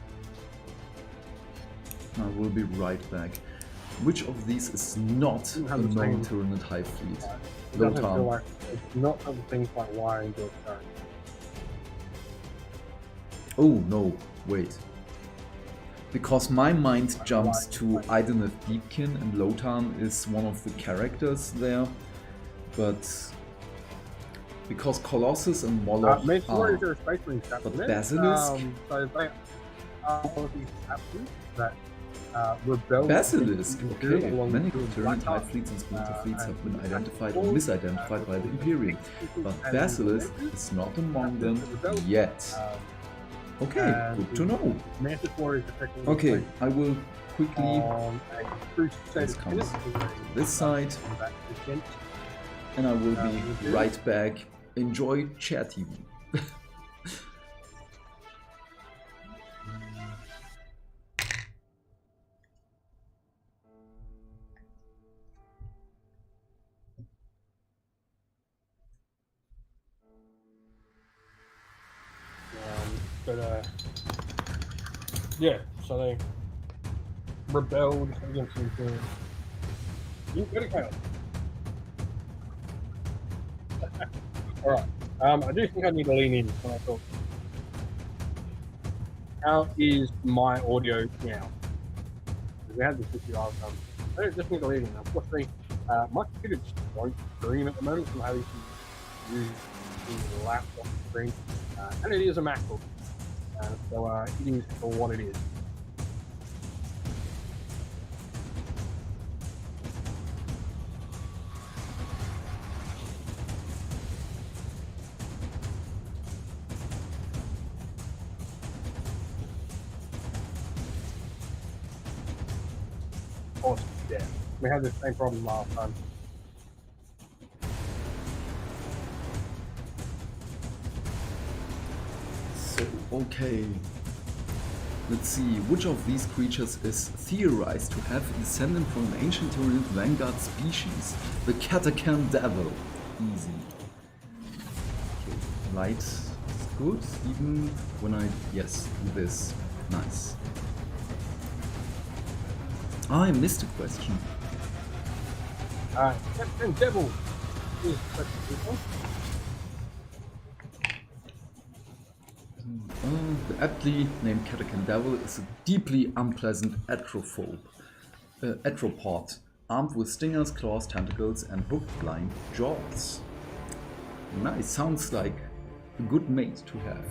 I will be right back. Which of these is not a known Tyranid Hive fleet? It doesn't feel like it's not other things like why I enjoy Skyrim. Oh no, wait. Because my mind jumps to Ideneth Deepkin, and Lotan is one of the characters there, but because Colossus and Moloch are, but Basilisk? So they are one of these absolutes that rebelled Basilisk, against okay. along Many with Terran Black type fleets and splinter fleets have been and identified or misidentified by the Imperium, but Basilisk is not among them yet. Okay, good to know. Mantis Warriors effectively Okay, I will quickly on a crusade Let's of come Tennessee, this side, back against and I will be right back. Enjoy Chair TV. yeah, so they rebelled against the Imperium. You got it, Kyle. Alright, I do think I need to lean in when I talk. How is my audio now? We had this issue last time. I don't just need to lean in. Unfortunately, my computer just won't stream at the moment, so I'm having to use the laptop screen. And it is a MacBook. So it is for what it is. Awesome. Yeah, we had the same problem last time. So, okay. Let's see, which of these creatures is theorized to have descended from an ancient Tyraniid vanguard species? The Catacan Devil. Easy. Okay, light is good, even when I, yes, do this. Nice. I missed a question. Catacan Devil is The aptly named Catacan Devil is a deeply unpleasant atropod, armed with stingers, claws, tentacles, and hooked blind jaws. Nice, sounds like a good mate to have.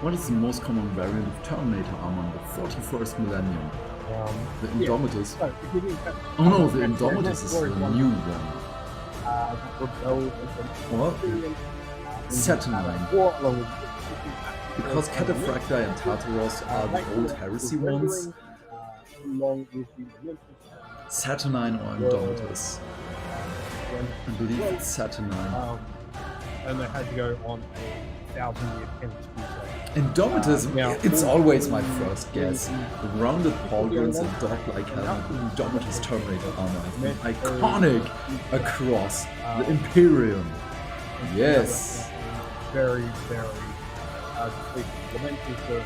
What is the most common variant of Terminator armor in the 41st millennium? The Indomitus. Yeah. Oh no, the Indomitus is the new one. What? Saturnine. Because Cataphracta and Tartaros are the old heresy ones. Saturnine or Indomitus? I believe it's Saturnine. And they had to go on a 1,000-year penance crusade. Indomitus, it's always my first guess. The rounded pauldrons and dog-like helmet with Indomitus Terminator armor have been iconic across the Imperium. Yes. Very, very lamenting for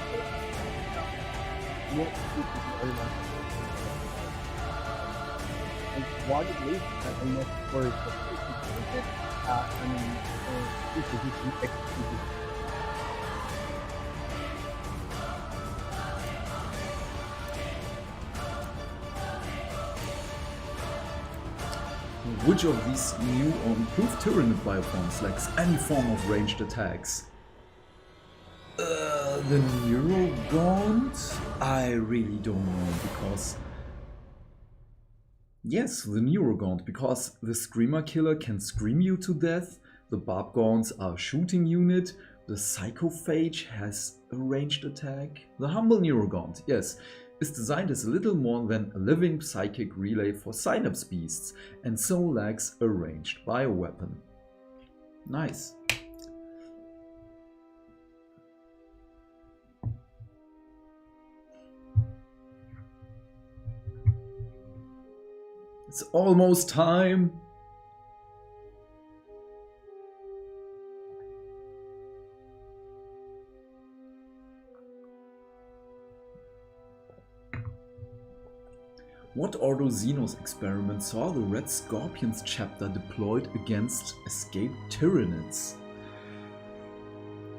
why did we and not for Which of these new or improved Tyranid bioforms lacks any form of ranged attacks? The Neurogaunt? I really don't know, because... Yes, the Neurogaunt, because the Screamer Killer can scream you to death, the Barbgaunts are a shooting unit, the Psychophage has a ranged attack. The Humble Neurogaunt, yes, is designed as little more than a living psychic relay for Synapse Beasts, and so lacks a ranged bioweapon. Nice. It's almost time. What Ordo Xenos experiment saw the Red Scorpions chapter deployed against escaped Tyranids?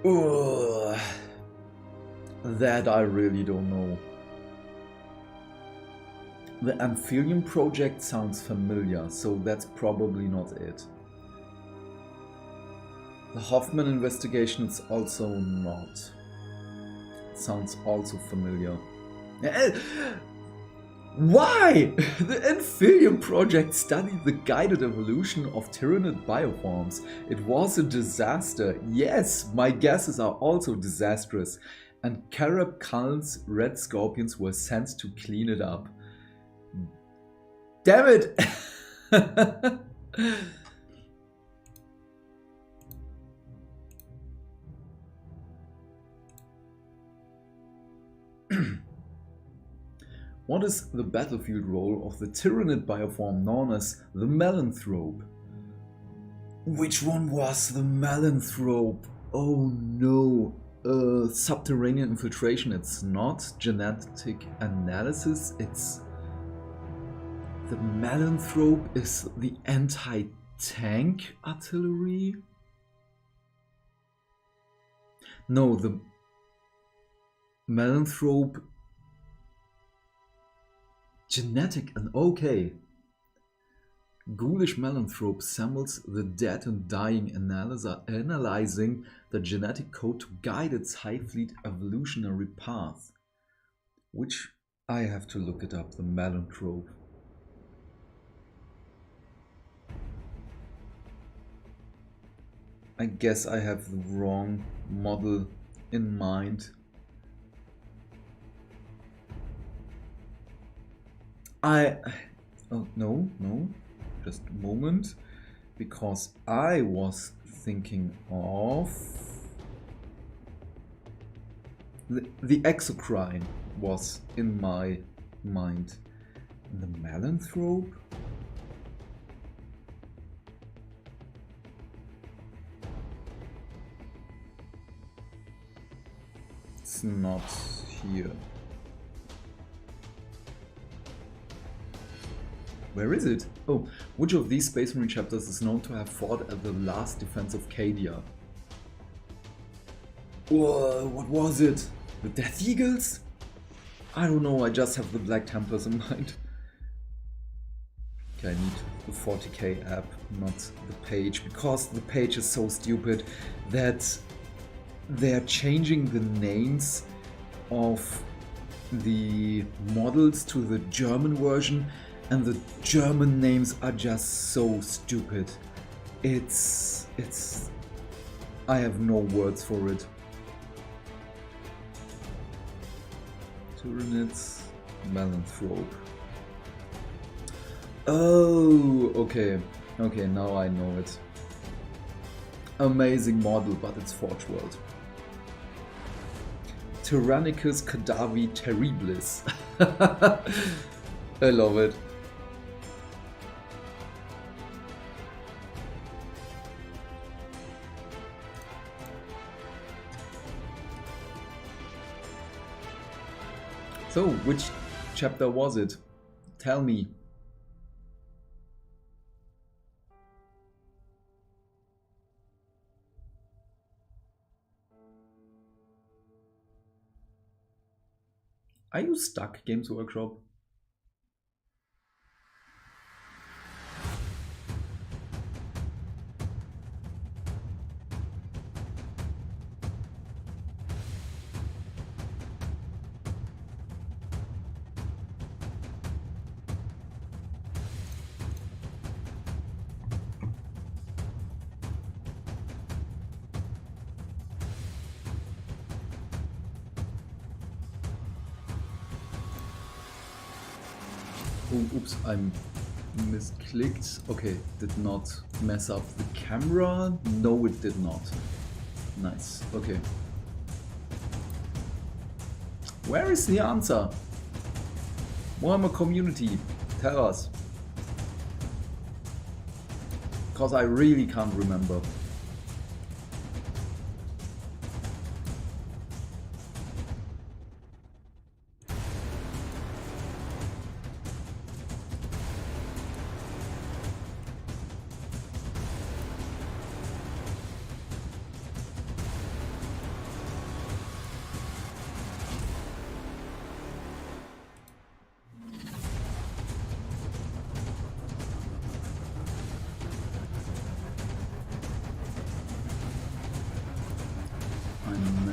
Ugh. That I really don't know. The Amphibian project sounds familiar, so that's probably not it. The Hoffman investigation is also not. It sounds also familiar. Why? The Amphibian Project studied the guided evolution of tyrannid bioforms. It was a disaster. Yes, my guesses are also disastrous. And Karab Khan's red scorpions were sent to clean it up. Damn it! What is the battlefield role of the tyrannid bioform known as the Melanthrope? Which one was the Melanthrope? Oh no. Subterranean infiltration, it's not. Genetic analysis, it's... The Melanthrope is the anti-tank artillery? No, the Melanthrope... Genetic and okay. Ghoulish Melanthrope samples the dead and dying, analyzing the genetic code to guide its Hive Fleet evolutionary path. Which I have to look it up, the Melanthrope. I guess I have the wrong model in mind. Oh, no, just a moment, because I was thinking of the Exocrine was in my mind. And the Melanthrope? It's not here. Where is it? Oh, which of these Space Marine chapters is known to have fought at the last defense of Cadia? Whoa, what was it? The Death Eagles? I don't know, I just have the Black Templars in mind. Okay, I need the 40k app, not the page, because the page is so stupid that they're changing the names of the models to the German version, and the German names are just so stupid. It's... I have no words for it. Tyrannids, Melanthrope. Oh, okay. Okay, now I know it. Amazing model, but it's Forge World. Tyrannicus Cadavi Terribilis. I love it. So, which chapter was it? Tell me. Are you stuck, Games Workshop? Oh, oops, I'm misclicked. Okay, did not mess up the camera. No, it did not. Nice, okay. Where is the answer? Warhammer community, tell us. Because I really can't remember.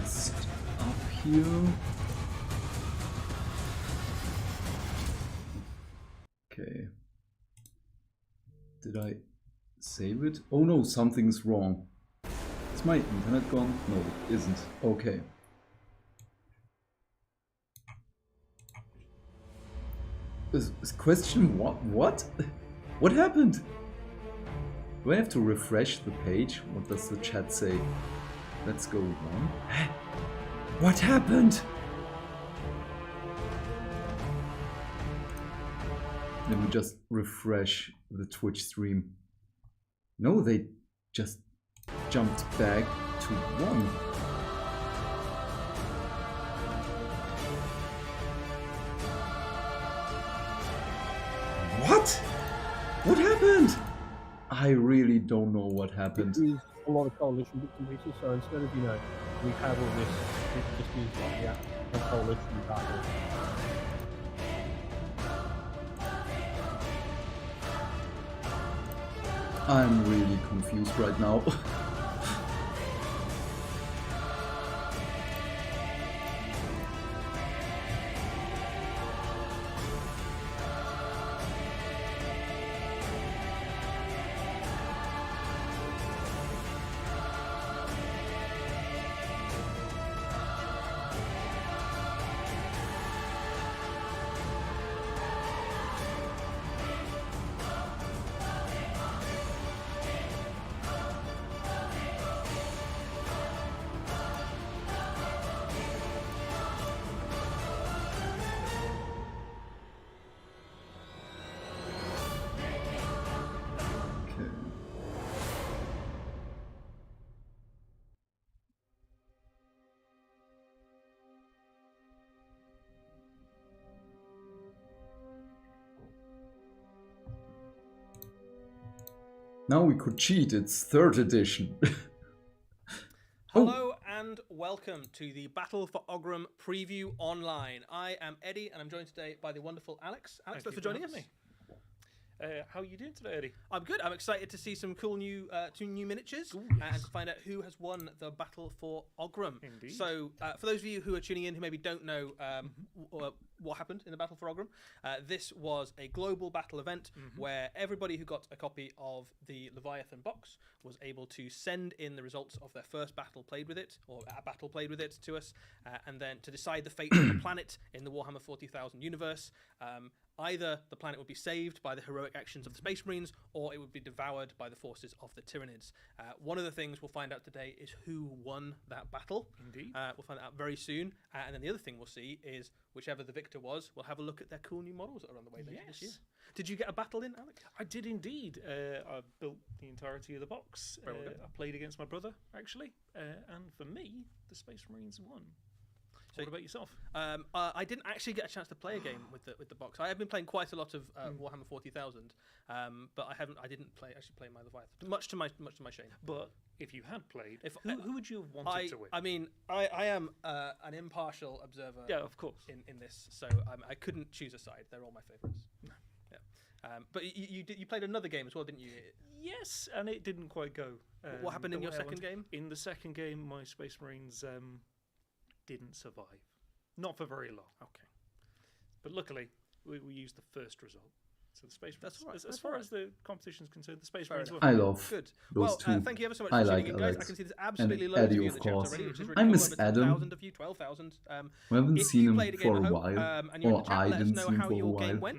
messed up here. Okay. Did I save it? Oh no, something's wrong. Is my internet gone? No, it isn't. Okay. Question what? What? What happened? Do I have to refresh the page? What does the chat say? Let's go on. What happened? Let me just refresh the Twitch stream. No, they just jumped back to 1. What? What happened? I really don't know what happened. It is a lot of coalition bits and pieces, so instead of, we have all this, it just is like the coalition battle. I'm really confused right now. Now we could cheat, it's 3rd edition. Hello and welcome to the Battle for Oghram preview online. I am Eddie and I'm joined today by the wonderful Alex. Alex, thanks for joining us. How are you doing today, Eddie? I'm good. I'm excited to see some cool new miniatures. Ooh, And to find out who has won the Battle for Oghram. Indeed. So for those of you who are tuning in who maybe don't know what happened in the Battle for Oghram, this was a global battle event where everybody who got a copy of the Leviathan box was able to send in the results of their first battle played with it, or a battle played with it to us, and then to decide the fate of the planet in the Warhammer 40,000 universe. Either the planet would be saved by the heroic actions of the Space Marines, or it would be devoured by the forces of the Tyranids. One of the things we'll find out today is who won that battle. Indeed. We'll find out very soon. And then the other thing we'll see is whichever the victor was, we'll have a look at their cool new models that are on the way later this year. Did you get a battle in, Alex? I did indeed. I built the entirety of the box. Very well done. I played against my brother, actually. And for me, the Space Marines won. So what about yourself? I didn't actually get a chance to play a game with the box. I have been playing quite a lot of Warhammer 40,000, but I didn't actually play my Leviathan, much to my shame. But if you had played, who would you have wanted to win? I mean, I am an impartial observer. Yeah, of course. In this, so I couldn't choose a side. They're all my favourites. Yeah. But you played another game as well, didn't you? Yes, and it didn't quite go. What happened in your second game? In the second game, my Space Marines didn't survive. Not for very long. Okay. But luckily, we used the first result. So the Space Marines, That's all right. as far as the competition's concerned, the Space Marines won. I love Good. those two. Thank you ever so much I for like tuning in, guys. Alex. I can see there's absolutely And loads Eddie, of you in of the chat course. already, which is really I cool. miss Over Adam. 10,000 of you, 12,000. We haven't If seen you him played a game for a at home, while. and you're in Or the chat, I let us didn't know see him how for a your game while.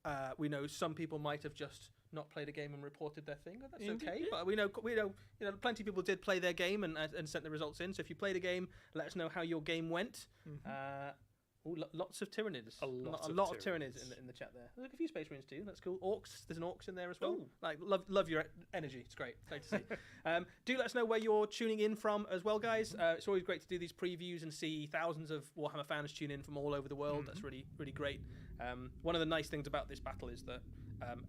went. We know some people might have just not played a game and reported their thing. That's Indeed, okay. yeah. But we know plenty of people did play their game and sent the results in. So if you played a game, let us know how your game went. Lots of Tyranids. A lot of of Tyranids Tyranids. in the chat there. There's a few Space Marines too. That's cool. Orcs. There's an Orcs in there as well. Ooh. Like love your energy. It's great. Great to see. Do let us know where you're tuning in from as well, guys. It's always great to do these previews and see thousands of Warhammer fans tune in from all over the world. That's really great. One of the nice things about this battle is that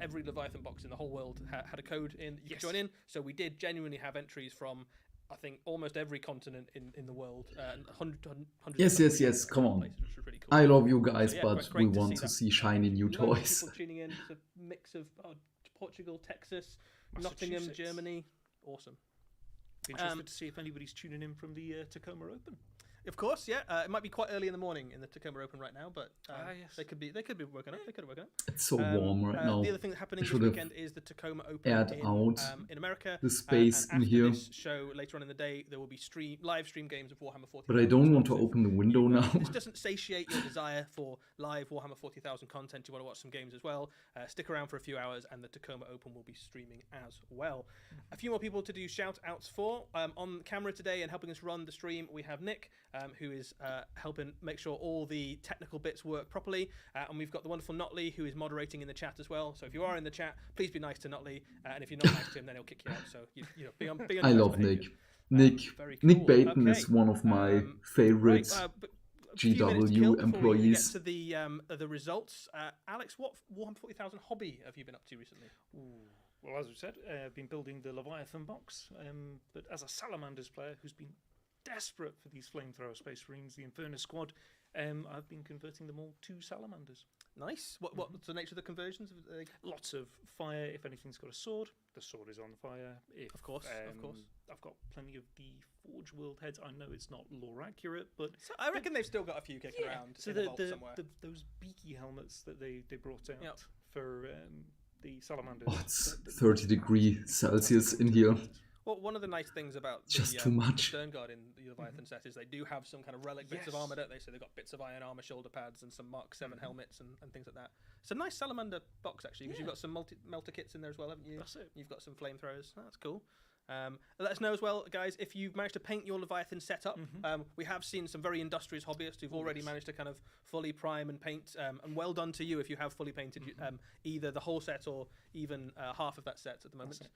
every Leviathan box in the whole world had a code in that you could join in. So we did genuinely have entries from, I think, almost every continent in the world. Hundreds Yes, come on. places, which was really cool. I love you guys, So, yeah, but great we to want see to that. see shiny new Loads of toys. people tuning in. It's a mix of Portugal, Texas, Nottingham, Massachusetts. Germany. Awesome. Be interested to see if anybody's tuning in from the Tacoma Open. Of course, yeah. It might be quite early in the morning in the Tacoma Open right now, but Yes. they could be working up. They could have woken up. It's so warm right now. The other thing that's happening this should have weekend is the Tacoma Open aired out in America. the space and in after here. this show later on in the day, there will be live stream games of Warhammer 40,000. But I don't want to open the window now. This doesn't satiate your desire for live Warhammer 40,000 content. You want to watch some games as well. Stick around for a few hours, and the Tacoma Open will be streaming as well. A few more people to do shout outs for. On camera today and helping us run the stream, we have Nick, who is helping make sure all the technical bits work properly. And we've got the wonderful Notley, who is moderating in the chat as well. So if you are in the chat, please be nice to Notley. And if you're not nice to him, then he'll kick you out. So be on I love Nick. Nick Baton is one of my favorite GW employees. Get to the results. Alex, what Warhammer 40,000 hobby have you been up to recently? Well, as we said, I've been building the Leviathan box, but as a Salamanders player who's been desperate for these flamethrower Space Marines, the Infernus squad, I've been converting them all to Salamanders. Nice. What's the nature of the conversions? Lots of fire. If anything's got a sword, the sword is on fire. Of course. I've got plenty of the Forge World heads. I know it's not lore accurate, but so I reckon they've still got a few kicking around. So in the vault somewhere. Those beaky helmets that they brought out for the Salamanders. Oh, it's 30 degrees Celsius in here. Well, one of the nice things about just too much Stern Guard in the Leviathan set is they do have some kind of relic bits of armor, don't they? So they've got bits of iron armor shoulder pads and some Mark 7 helmets and things like that. It's a nice Salamander box, actually, because you've got some melter kits in there as well, haven't you? That's it. You've got some flamethrowers. That's cool. Let us know as well, guys, if you've managed to paint your Leviathan setup. We have seen some very industrious hobbyists who've already managed to kind of fully prime and paint, and well done to you if you have fully painted either the whole set or even half of that set at the moment.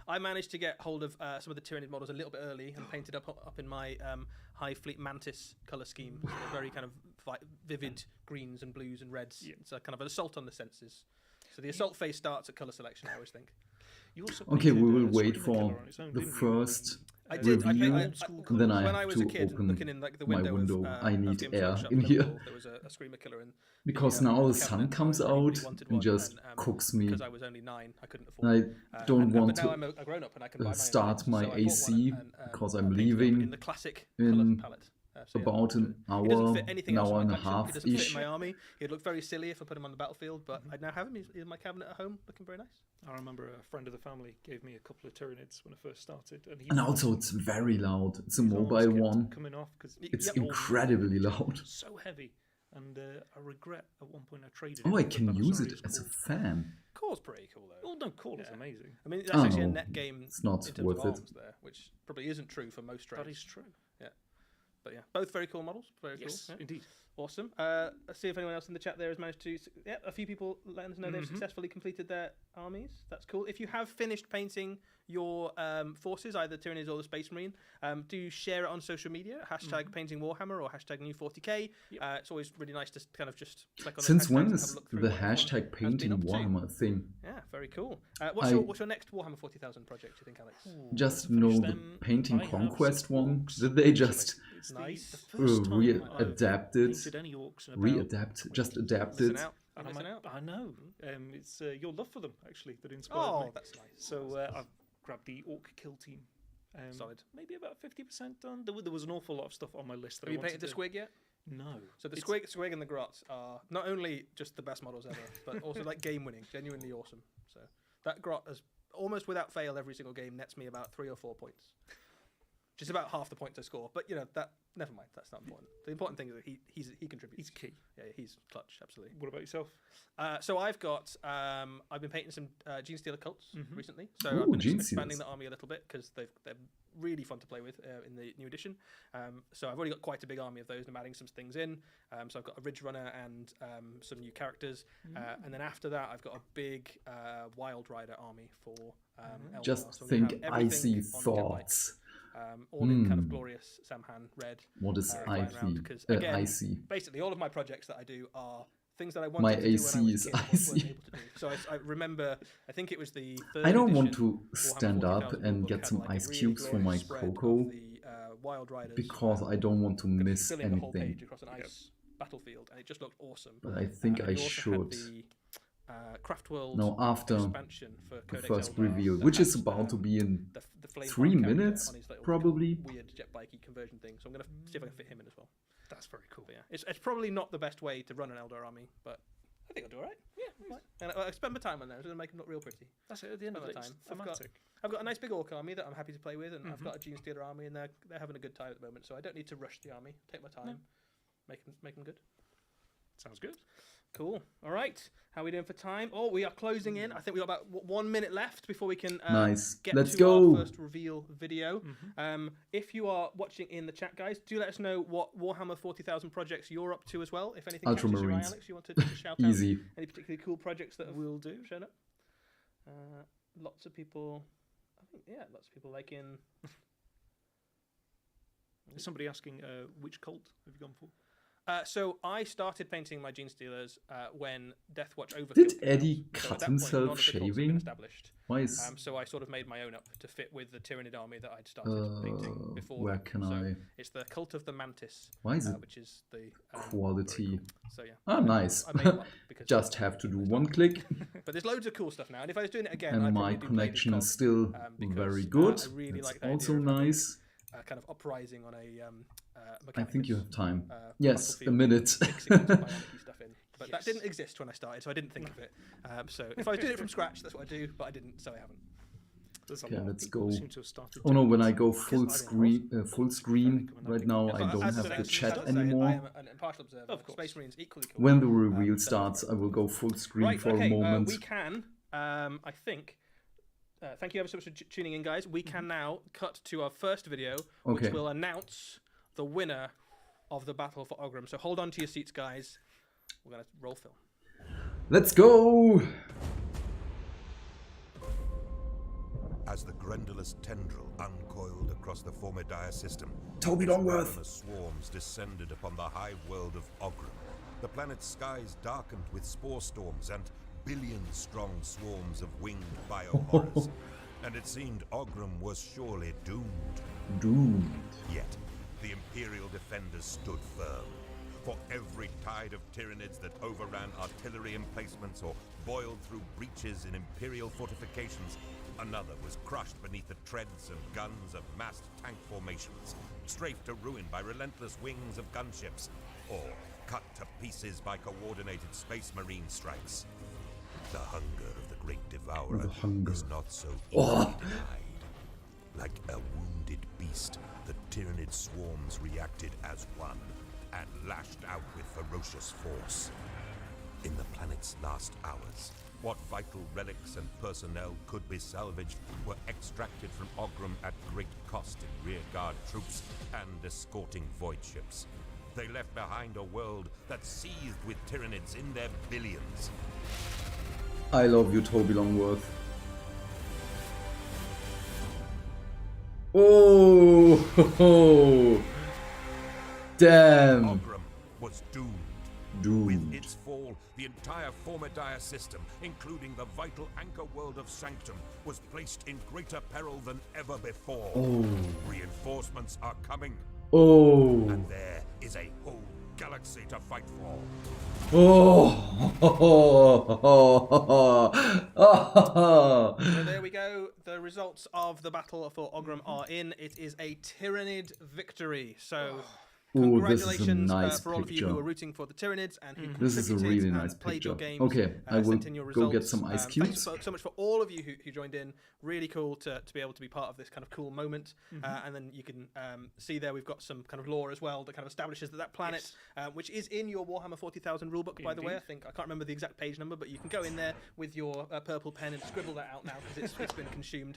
I managed to get hold of some of the Tyranid models a little bit early and painted up in my High Fleet Mantis colour scheme. So they're very kind of vivid greens and blues and reds. It's a kind of an assault on the senses. So the assault phase starts at colour selection, I always think. Okay, we will wait for the first reveal, and then I have to open my window. I need air in here. There was a screamer killer in because now the sun comes out and just cooks me. Because I was only 9, I couldn't afford. I don't want but now I'm a grown up and I can buy my start my so AC because I'm leaving in the classic in palette. about an hour, an hour and a half He doesn't fit ish. in my army. He'd look very silly if I put him on the battlefield, but I now have him. He's in my cabinet at home, looking very nice. I remember a friend of the family gave me a couple of Tyranids when I first started, And also it's very loud. It's a mobile one. Coming off because it's incredibly loud. So heavy, and I regret at one point I traded. Oh, I can use it as a fan. Core's pretty cool though. Oh no, Core is amazing. I mean, that's actually a net game. It's not in terms worth of it. arms there, which probably isn't true for most trades. That is true. Yeah, but yeah, both very cool models. Very Yes, cool. Yeah. indeed. Awesome. Let's see if anyone else in the chat there has managed to. Yeah, a few people letting us know they've successfully completed their armies. That's cool. If you have finished painting your forces, either Tyranids or the Space Marine, do share it on social media. Hashtag Painting Warhammer or hashtag New 40k. It's always really nice to kind of just click on. Since when is is the hashtag Painting Warhammer a thing? Yeah, very cool. What's your next Warhammer 40,000 project? Do you think, Alex? Just the Painting Conquest one. Did they just nice. readapted? Just adapted. I know. It's your love for them actually that inspired me. That's nice. So I've grabbed the Orc Kill Team. Solid. Maybe about 50% done. There was an awful lot of stuff on my list. Have you painted the Squig yet? No. So the Squig and the Grot are not only just the best models ever, but also like game winning, genuinely awesome. So that Grot has almost without fail every single game nets me about 3 or 4 points. Just about half the points I score, but that never mind. That's not important. The important thing is that he contributes. He's key. Yeah, he's clutch. Absolutely. What about yourself? So I've got I've been painting some Gene Stealer cults recently. So Ooh, I've been Gene expanding Stealers. the army a little bit because they're really fun to play with in the new edition. So I've already got quite a big army of those, and I'm adding some things in. So I've got a Ridge Runner and some new characters, and then after that I've got a big Wild Rider army for Eldar. Just So we think have I everything see on Godlike. thoughts. All in kind of glorious Samhan red. What is flying I around, see? 'cause, again, I see. Basically, all of my projects that I do are things that I wanted My to do when I AC was is a kid, but icy. wasn't able to do. So I remember, I think it was the third I don't want edition to Warhammer stand up 40,000 and book get had, some like, a ice really cubes for my glorious spread of cocoa the, Wild Riders, because I don't want to gonna be miss filling the whole anything. page across an ice battlefield, and it just looked awesome. But I think And I you also had should. the Craft World No, after expansion for the Codex first Eldar reveal, that which is has, about to be in the flame 3 character minutes, on his little probably. weird jet bikey conversion thing. So I'm going to see if I can fit him in as well. That's very cool. But yeah, it's probably not the best way to run an Eldar army, but I think I'll do all right. Yeah, and I spend my time on there. I'm going to make them look real pretty. That's it. At the end of the Spend day, my time. thematic. I've got a nice big orc army that I'm happy to play with, and I've got a Gene Stealer army, and they're having a good time at the moment. So I don't need to rush the army. Take my time, make them good. Sounds good. Cool. All right. How are we doing for time? Oh, we are closing in. I think we've got about 1 minute left before we can Nice. get Let's to go. our first reveal video. If you are watching in the chat, guys, do let us know what Warhammer 40,000 projects you're up to as well. If anything catches your eye, Ultramarines. Alex, you want to shout out Easy. any particularly cool projects that Will do. shown up? Lots of people. I think lots of people like in. Is somebody asking which cult have you gone for? So I started painting my Gene Stealers when Deathwatch Overkill. Did came Eddie out. So cut at that point, none himself of the cults had been shaving? established. Why is So I sort of made my own up to fit with the Tyranid army that I'd started painting before. where that. can So I? It's the Cult of the Mantis. Why is it which is the quality? So yeah. Ah, nice. I made them up because Just have to do one click, But there's loads of cool stuff now, and if I was doing it again, and I'd my probably do connection Blade is still because, very good. I really That's like the also idea of having, nice. kind of uprising on a I think you have time. uh, Yes, a battlefield, minute. mixing lots of bionic-y stuff in. But that Yes. didn't exist when I started, so I didn't think of it. So if I was doing it from scratch, that's what I do, but I didn't, so I haven't. There's a Okay, lot of let's people go. who seem to have started Oh no, doing when this. I go Because full I think screen right now, I don't As have I the say, chat as I say, I anymore. am an impartial observer. Of course. Space Marines equally cool. When the reveal so- starts, I will go full screen Right, for okay, a moment. we can, I think, thank you ever so much for tuning in, guys. We can now cut to our first video, Okay. which will announce the winner of the Battle for Ogram. So hold on to your seats, guys. We're going to roll film. Let's go! As the Grendulous tendril uncoiled across the Formidire system, Toby its Longworth. ravenous swarms descended upon the hive world of Ogram. The planet's skies darkened with spore storms and billion-strong swarms of winged biohorrors. And it seemed Ogram was surely doomed. Doomed. Yet, the Imperial defenders stood firm. For every tide of Tyranids that overran artillery emplacements or boiled through breaches in Imperial fortifications, another was crushed beneath the treads and guns of massed tank formations, strafed to ruin by relentless wings of gunships, or cut to pieces by coordinated space marine strikes. The hunger of the Great Devourer The hunger. is not so Oh. easily denied. Like a wounded beast, the Tyranid swarms reacted as one and lashed out with ferocious force. In the planet's last hours, what vital relics and personnel could be salvaged were extracted from Ogram at great cost in rearguard troops and escorting void ships. They left behind a world that seethed with Tyranids in their billions. I love you, Toby Longworth. Oh, damn. Ogram was doomed. With Doomed. its fall, the entire Formidire system, including the vital anchor world of Sanctum, was placed in greater peril than ever before. Oh. Reinforcements are coming, Oh. and there is a whole galaxy to fight for. Oh. So there we go. The results of the Battle for Ogram are in. It is a Tyrannid victory. So Ooh, this is a congratulations nice for all of you picture. who are rooting for the Tyrannids and who This is a contributed really and nice played your picture. games. Okay, I will sent in your go get results. some ice Thanks cubes. so much for all of you who joined in. Really cool to be able to be part of this kind of cool moment. And then you can see there we've got some kind of lore as well that kind of establishes that planet, which is in your Warhammer 40,000 rulebook, by the way. I think I can't remember the exact page number, but you can go in there with your purple pen and scribble that out now because it's been consumed.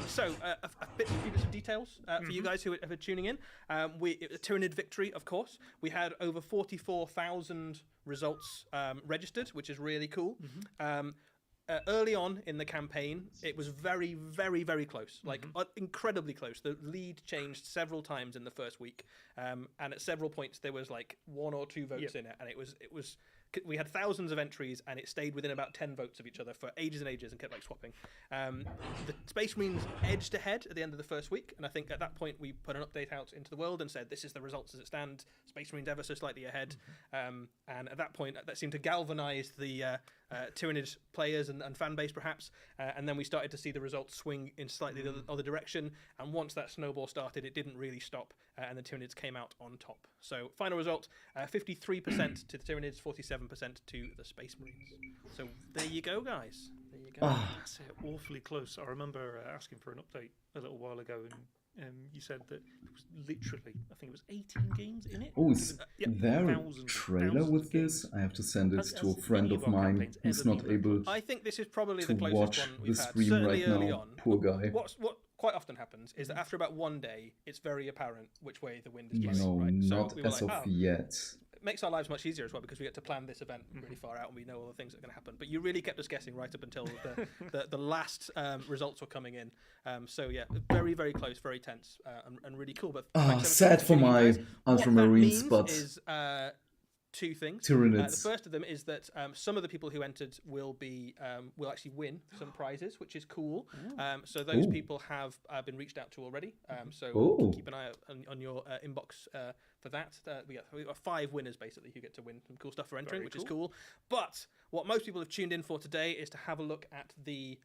So a few bits of details for you guys who are tuning in. A Tyrannid victory, of course. We had over 44,000 results registered, which is really cool. Early on in the campaign, it was very, very, very close, like incredibly close. The lead changed several times in the first week, and at several points there was like 1 or 2 votes in it, and it was. We had thousands of entries, and it stayed within about 10 votes of each other for ages and ages, and kept like swapping. The Space Marines edged ahead at the end of the first week, and I think at that point we put an update out into the world and said this is the results as it stand. Space Marines ever so slightly ahead, and at that point that seemed to galvanise the Tyranids players and fan base perhaps, and then we started to see the results swing in slightly the other direction, and once that snowball started it didn't really stop, and the Tyranids came out on top. So final result, 53% to the Tyranids, 47% to the Space Marines. So there you go, guys. There you go. That's awfully close. I remember asking for an update a little while ago, and you said that it was literally, I think it was 18 games in it. Oh, is there a Thousands trailer with this? I have to send it to a friend of mine who's not able I think this is probably to the closest watch one the we've had. stream Certainly right early now. on. Poor guy. What quite often happens is that after about one day, it's very apparent which way the wind is blowing. No, right? So not we were as like, of oh, yet. it makes our lives much easier as well because we get to plan this event really far out and we know all the things that are going to happen. But you really kept us guessing right up until the last results were coming in. So yeah, very, very close, very tense, and really cool. But Sad for my Ultramarines, but is two things. Tyranids. The first of them is that some of the people who entered will actually win some prizes, which is cool. So those people have been reached out to already. So keep an eye out on your inbox for that. We got 5 winners basically who get to win some cool stuff for entering, which is cool. But what most people have tuned in for today is to have a look at the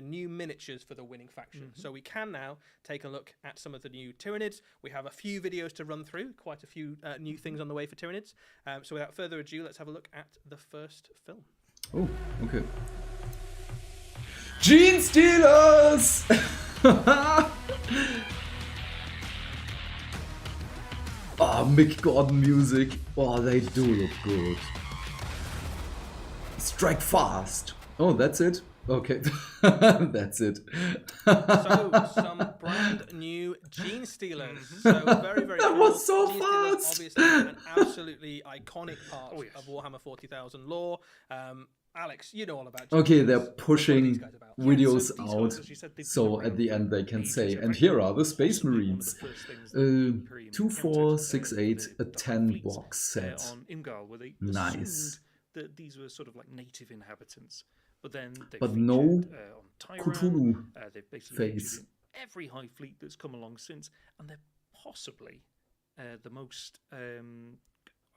new miniatures for the winning faction. So we can now take a look at some of the new Tyranids. We have a few videos to run through, quite a few new things on the way for Tyranids. So without further ado, let's have a look at the first film. Oh, okay. Gene Stealers! Mick Gordon music. Oh, they do look good. Strike fast. Oh, that's it? Okay, that's it. So, some brand new Gene Stealers. So, very, very That cool. was so Gene Stealers, fast. obviously, an absolutely iconic part of Warhammer 40,000 lore. Alex, you know all about Gene Okay, Stealers. they're What are pushing these guys about? videos so these guys, out, as you said, they've been so around at the for end they can ages. say, In and fact, here are the Space possibly one of the Marines. first things that the Imperium 2468, encountered, a the 10 fleets, box set. on Imgal, where they Nice. assumed that these were sort of like native inhabitants, but then they But featured, no on Tyran, Cthulhu they've basically face. featured in every high fleet that's come along since, and they're possibly the most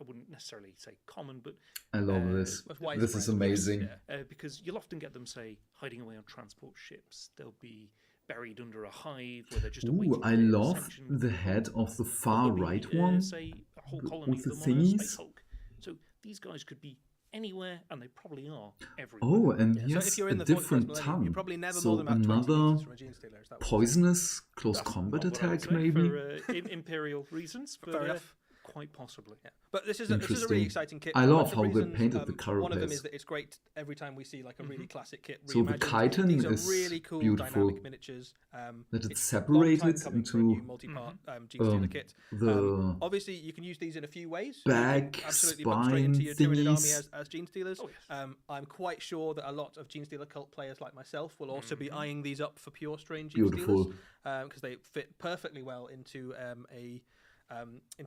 I wouldn't necessarily say common, but I love this. This is amazing. because you'll often get them, say, hiding away on transport ships. They'll be buried under a hive where they're just awaiting Ooh, I their love ascension. the head of the Or far there'll be, right one. say, a whole colony with of the them on a thingies. Space Hulk. So these guys could be anywhere, and they probably are everywhere. Oh, and So yes, if you're a in the 41st different millennium, tongue. you're probably never So more than about 20 another meters from a Gene Stealer. Is that what you're saying? poisonous close That's combat not what I would attack, say maybe? for imperial reasons, but Fair enough. quite possibly. Yeah. But this is a really Interesting. exciting kit. I for love lots of how they reasons. painted the One of them carapace. is that it's great every time we see like a really classic kit. So the reimagined. chitin These are is really cool beautiful. dynamic miniatures. That it's a long time separated coming for a new into multi-part Gene Stealer kit. the Obviously, you can use these in a few ways. back, You can absolutely put them straight into your Tyranid army thingies. as Gene Stealers. Oh, yes. I'm quite sure that a lot of Gene Stealer cult players like myself will also be eyeing these up for pure strain Gene Beautiful. Stealers because they fit perfectly well into a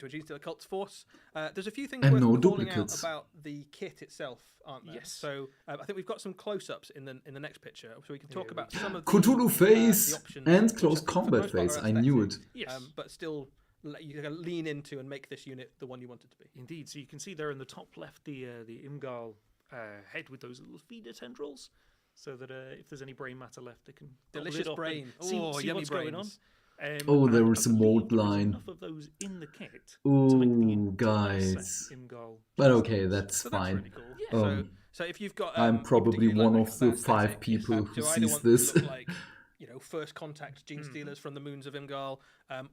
Gene Stealer cult's force. There's a few things And worth no calling out duplicates. about the kit itself, aren't there? Yes. So I think we've got some close-ups in the next picture, so we can talk about some of the Cthulhu face the options, and which close for the combat most part are face. I knew it. aesthetic, Yes. but still you can lean into and make this unit the one you want it to be. Indeed. So you can see there in the top left the Imgal head with those little feeder tendrils, so that if there's any brain matter left, they can gobble it Delicious up and brain. see, Oh, see yummy what's going on. brains. Oh, there and was I a believe mold there is line. enough of those in the kit to make the Ooh, entire set guys. Imgal. But okay, that's So that's fine. really cool. Yeah. So if you've got, I'm you probably particularly one like of the that 5 aesthetic, people you who either sees want this. to look like, first contact Gene Stealers from the moons of Imgal,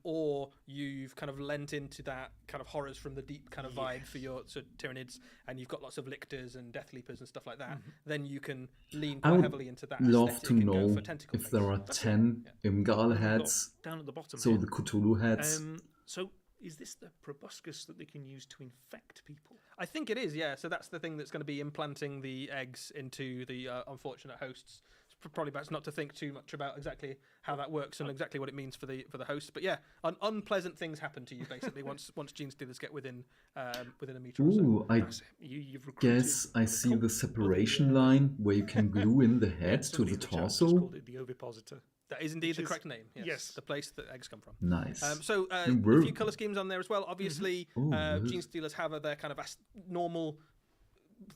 or you've kind of lent into that kind of horrors from the deep kind of vibe for your Tyranids, and you've got lots of lictors and death leapers and stuff like that. Then you can lean I quite would heavily into that. love aesthetic to and go know for tentacle if there are face. 10 Imgal heads, Down at the bottom. so here. the Cthulhu heads. So is this the proboscis that they can use to infect people? I think it is, yeah. So that's the thing that's going to be implanting the eggs into the unfortunate hosts. It's probably best not to think too much about exactly how that works and exactly what it means for the host. But yeah, unpleasant things happen to you basically once Gene Stealers get within a meter or so. Ooh, I That's it. You've recruited guess I see cult the of separation line where you can glue in the head to somebody the in chat just torso. called it the ovipositor. That is indeed Which the is- correct name. Yes, yes. the place that eggs come from. Nice. So And a we're- few color schemes on there as well. Obviously, Oh, Gene yes. Stealers have their kind of normal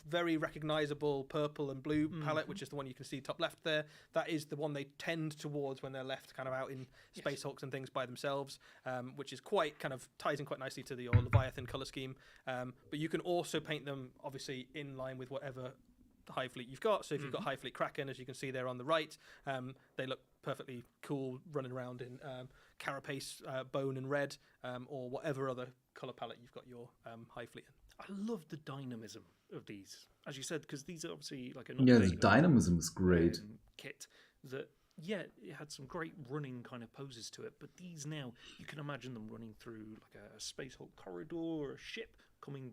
very recognizable purple and blue palette, which is the one you can see top left there. That is the one they tend towards when they're left kind of out in Space Hulks and things by themselves, which is quite kind of ties in quite nicely to the Leviathan color scheme. But you can also paint them obviously in line with whatever Hive Fleet you've got. So if you've got Hive Fleet Kraken, as you can see there on the right, they look perfectly cool running around in carapace, bone and red, or whatever other color palette you've got your Hive Fleet in. I love the dynamism of these, as you said, because these are obviously like an Yeah, the update dynamism is great. kit that, yeah, it had some great running kind of poses to it, but these now, you can imagine them running through like a Space Hulk corridor or a ship coming,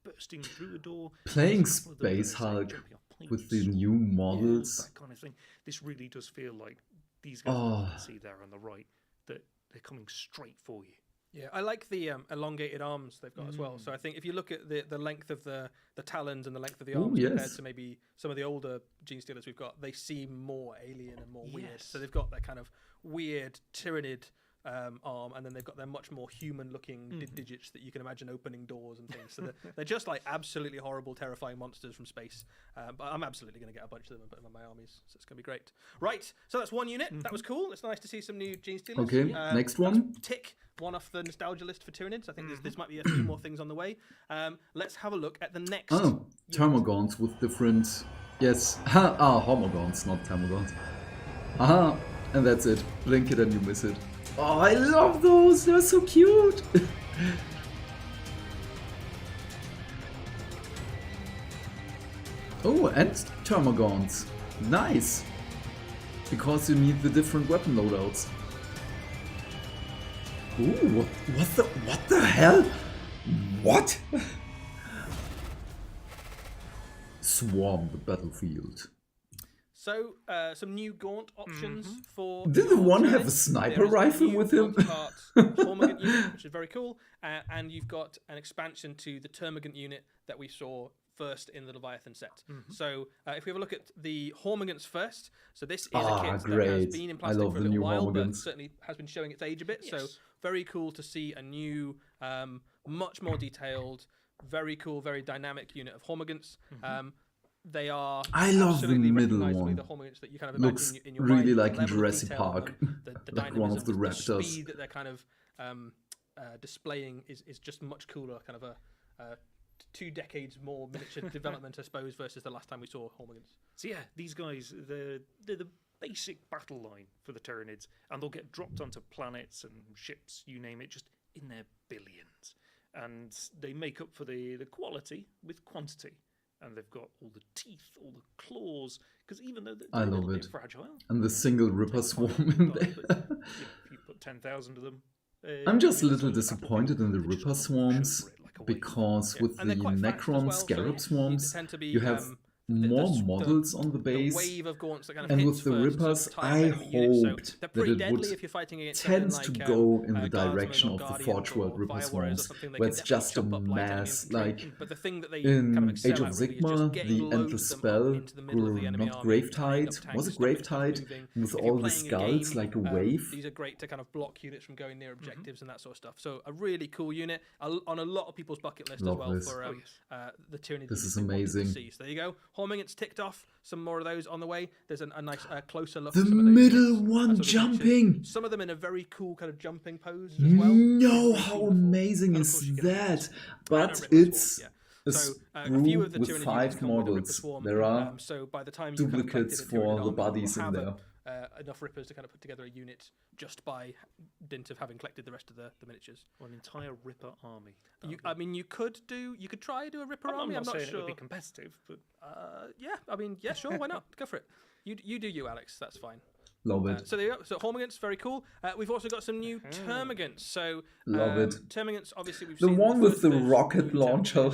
bursting through a door. Playing There's a couple of them Space that are, Hulk jumping off pipes, with the new models. that kind of thing. This really does feel like these guys that you can see there on the right, that they're coming straight for you. Yeah, I like the elongated arms they've got as well. So I think if you look at the length of the talons and the length of the arms compared to maybe some of the older Gene Stealers we've got, they seem more alien and more weird. So they've got that kind of weird Tyranid arm, and then they've got their much more human-looking digits that you can imagine opening doors and things. So they're just like absolutely horrible, terrifying monsters from space. But I'm absolutely going to get a bunch of them and put them on my armies, so it's going to be great. Right, so that's one unit. That was cool. It's nice to see some new Gene Stealers. Okay, next one. Tick one off the nostalgia list for Tyranids. I think this might be a few more things on the way. Let's have a look at the next. Oh, Termagants with different. Yes, Homogons, not Termagants. Aha, and that's it. Blink it and you miss it. Oh, I love those. They're so cute. Oh, and Termagants. Nice. Because you need the different weapon loadouts. Ooh, what the hell? What? Swarm the battlefield. So, some new Gaunt options for... Did the one have a sniper rifle with him? Hormigant unit, which is very cool. And you've got an expansion to the Termagant unit that we saw first in the Leviathan set. So, if we have a look at the Hormigants first, so this is a kit that has been in plastic for a little while, but certainly has been showing its age a bit. So, very cool to see a new, much more detailed, very cool, very dynamic unit of Hormigants. They are. I love the middle one. The Hormigants that you kind of imagine looks in your really mind, like the in level of Jurassic detail Park, and the like one of the dynamism, raptors. the speed that they're kind of displaying is just much cooler. Kind of a 2 decades more miniature development, I suppose, versus the last time we saw Hormigants. So yeah, these guys, they're the basic battle line for the Tyranids, and they'll get dropped onto planets and ships, you name it, just in their billions. And they make up for the quality with quantity. And they've got all the teeth, all the claws, because even though they're a little bit fragile. And the single Ripper swarm in there. If you put 10,000 of them... I'm just a little disappointed in the Ripper swarms, because with the Necron Scarab swarms, you have more models on the base, and with the Rippers I hoped that it would tend to go in the direction of the Forge World Ripper swarms, where it's just a mass, like in Age of Sigmar, the Endless Spell, not Gravetide, was it Gravetide? With all the skulls, like a wave. These are great to kind of block units from going near objectives and that sort of stuff. So a really cool unit on a lot of people's bucket list as well for the Tyranid. This is amazing. So there you go. Hormigants ticked off. Some more of those on the way. There's a nice closer look. The at some of those middle units. one jumping. Some of them in a very cool kind of jumping pose as well. No, how amazing is that? But it's a sprue with 5 models. There are so by the time duplicates for the bodies in there. Enough Rippers to kind of put together a unit just by dint of having collected the rest of the miniatures. Or an entire Ripper army. You could try do a Ripper army. I'm not saying sure. it would be competitive, but yeah, sure, why not? Go for it. You do you, Alex. That's fine. Love it. So there you go. So Hormigants, very cool. We've also got some new Termagants. So love it. Termagants, obviously we've the seen one with the rocket launcher.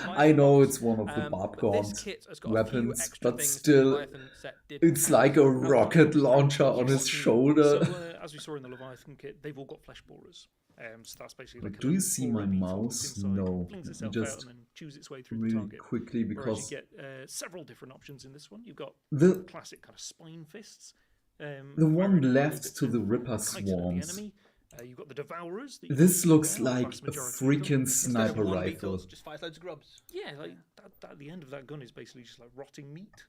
I know it's one of the Barbgaunt weapons, but still, it's like a rocket launcher on his shoulder. So, as we saw in the Leviathan kit, they've all got flesh borers. So that's basically like do you see my mouse? No. Just out and then choose its way through really the target. Quickly, because you get several different options in this one. You've got the classic kind of spine fists. The one left to the Ripper swarms You've got the Devourers. That you This can looks see there, like vast a majority of them. freaking Instead of sniper one rifle. beetles, just fires loads of grubs. Yeah, like that, the end of that gun is basically just like rotting meat.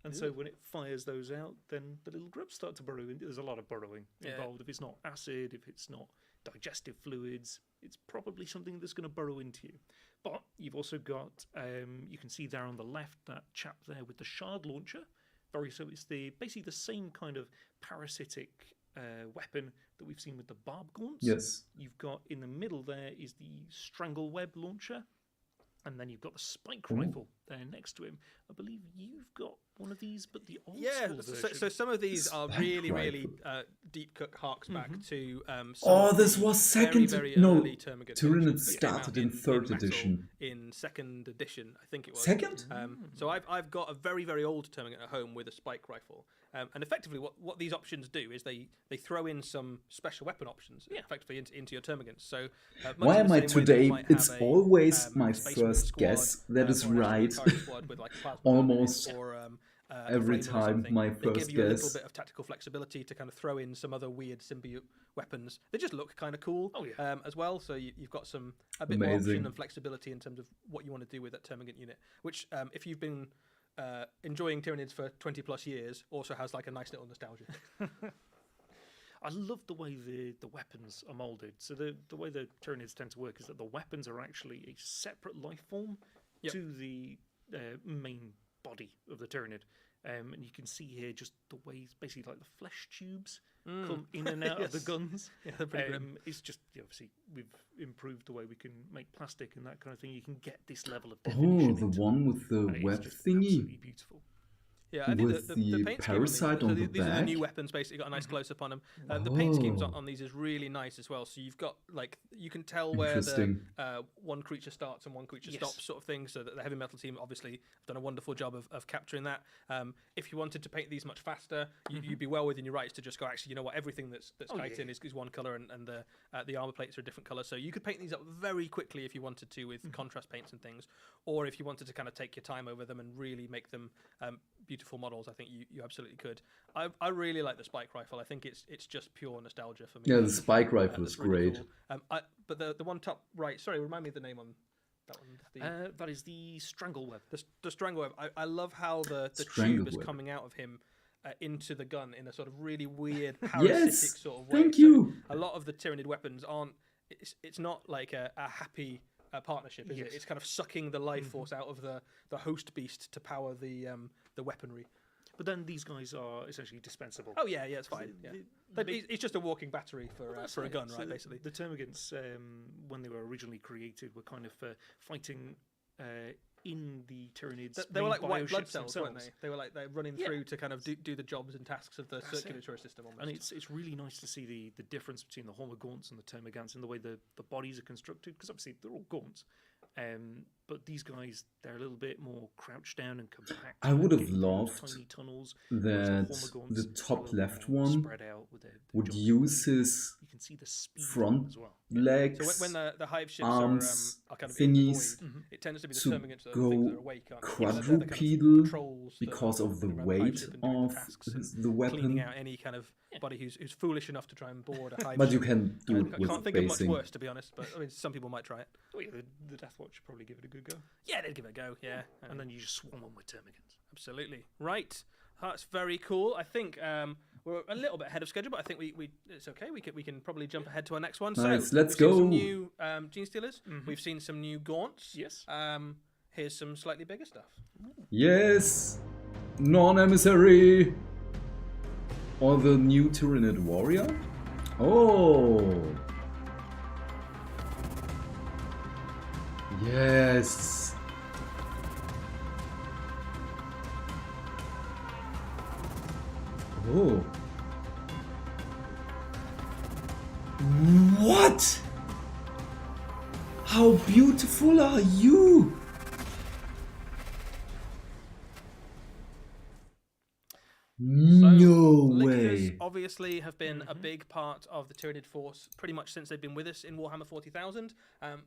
And so when it fires those out, then the little grubs start to burrow in. There's a lot of burrowing involved. If it's not acid, if it's not digestive fluids, it's probably something that's going to burrow into you. But you've also got, you can see there on the left, that chap there with the shard launcher. So it's basically the same kind of parasitic weapon that we've seen with the barb gaunts. Yes. You've got in the middle there is the strangle web launcher. And then you've got the spike rifle there next to him. I believe you've got one of these, but the old school version. So some of these are really, really deep cut harks back to. This was second. Very no, early Termagant Tyranid games that came out started in third Metal edition. In second edition, I think it was. Second? So I've got a very, very old Termagant at home with a spike rifle. And effectively, what these options do is they throw in some special weapon options effectively into your Termagants. So Why am I today? It's always always my first guess that is right. Almost every time my they first give you a little guess. bit of tactical flexibility to kind of throw in some other weird symbiote weapons. They just look kind of cool as well. So you've got a bit more option and flexibility in terms of what you want to do with that Termagant unit. Which, if you've been enjoying Tyranids for 20 plus years, also has like a nice little nostalgia. I love the way the weapons are molded. So the way the Tyranids tend to work is that the weapons are actually a separate life form to the main body of the Tyranid. And you can see here just the way, basically like the flesh tubes come in and out of the guns. Yeah, they're pretty grim. It's just, obviously, we've improved the way we can make plastic and that kind of thing. You can get this level of definition. Oh, the one with the web thingy. Absolutely beautiful. Yeah, I think with the the paint parasite scheme on the these are the back. new weapons. Basically, got a nice close up on them. The paint schemes on these is really nice as well. So you've got you can tell where the one creature starts and one creature stops, sort of thing. So that the heavy metal team obviously have done a wonderful job of capturing that. If you wanted to paint these much faster, you'd be well within your rights to just go. Actually, you know what? Everything that's chitin is one color, and the armor plates are a different color. So you could paint these up very quickly if you wanted to with contrast paints and things, or if you wanted to kind of take your time over them and really make them beautiful models. I think you absolutely could. I really like the spike rifle. I think it's just pure nostalgia for me. Yeah, the spike rifle is really great. Cool. But the one top right. Sorry, remind me of the name on that one. That is the strangle web. The strangle web. I love how the tube is coming out of him into the gun in a sort of really weird parasitic sort of way. Thank you. So a lot of the Tyranid weapons aren't. It's not like a happy partnership, is it? It's kind of sucking the life force out of the host beast to power the weaponry. But then these guys are essentially dispensable. Oh yeah, it's fine. It's just a walking battery for a gun, so right? Basically, the Termagants, when they were originally created, were kind of fighting in the Tyranids. They were like white blood themselves. cells, weren't they? They were like they're running through to kind of do the jobs and tasks of the circulatory system. Almost. And it's really nice to see the difference between the Hormogaunts and the Termagants and the way the bodies are constructed, because obviously they're all gaunts. But these guys, they're a little bit more crouched down and compact. I would have loved tiny tunnels, that the top left one would use his you can see the speed front as well. legs, So when the hive ships arms, are kind of in the thingies void, it tends to be the to Termagants that are the things that are awake, aren't they? They're the kind of quadrupedal patrols that because of the run around the hive weight ship and doing of tasks and the weapon. cleaning out any kind of body who's foolish enough to try and board a hive But ship. you can do it I with can't think of much basing. worse, to be honest. But I mean, some people might try it. Oh, yeah, the Death Watch should probably give it a good go. Yeah, they'd give it a go. Yeah, And then you just swarm them with Termagants. absolutely right. That's very cool. I think we're a little bit ahead of schedule, but I think we it's okay. We can probably jump ahead to our next one. Nice, So let's we've seen go. Some new Gene Stealers. We've seen some new Gaunts. Yes. Here's some slightly bigger stuff. Yes, non-emissary or the new Tyranid warrior. Oh, yes. Oh. What? How beautiful are you? No Lictors way. obviously have been a big part of the Tyranid force pretty much since they've been with us in Warhammer 40,000.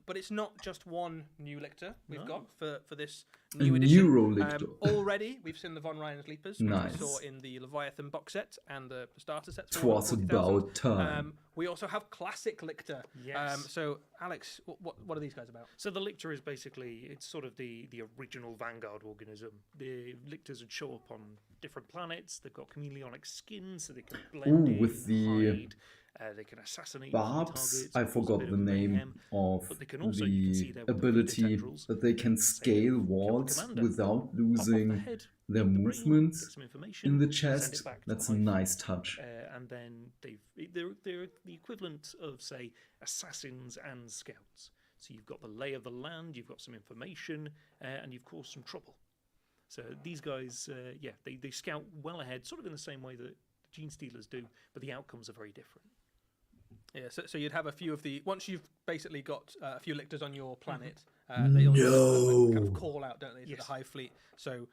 But it's not just one new Lictor we've got for this new A edition. Neurolictor. Already, we've seen the Von Ryan's Leapers, which Nice. we saw in the Leviathan box set and the starter sets. For Twas 40,000. about time. We also have Classic Lictor. Yes. So, Alex, what are these guys about? So the Lictor is basically, it's sort of the original Vanguard organism. The Lictors would show up on different planets. They've got chameleonic skin, so they can blend in, with the hide. They can assassinate Barbs, targets. I cause a forgot bit the of name mayhem. of But they can also, you can see the there with the ability tendrils, that they can scale walls commander, without pop off losing the head, their eat the brain, movement get some information, in the send chest. it back to That's the a hive. nice touch. And then they're the equivalent of, say, assassins and scouts. So you've got the lay of the land, you've got some information, and you've caused some trouble. So these guys, they scout well ahead, sort of in the same way that the Gene Stealers do, but the outcomes are very different. Yeah, so you'd have a few of the... Once you've basically got a few Lictors on your planet, they also kind of call out, don't they, to the Hive Fleet. So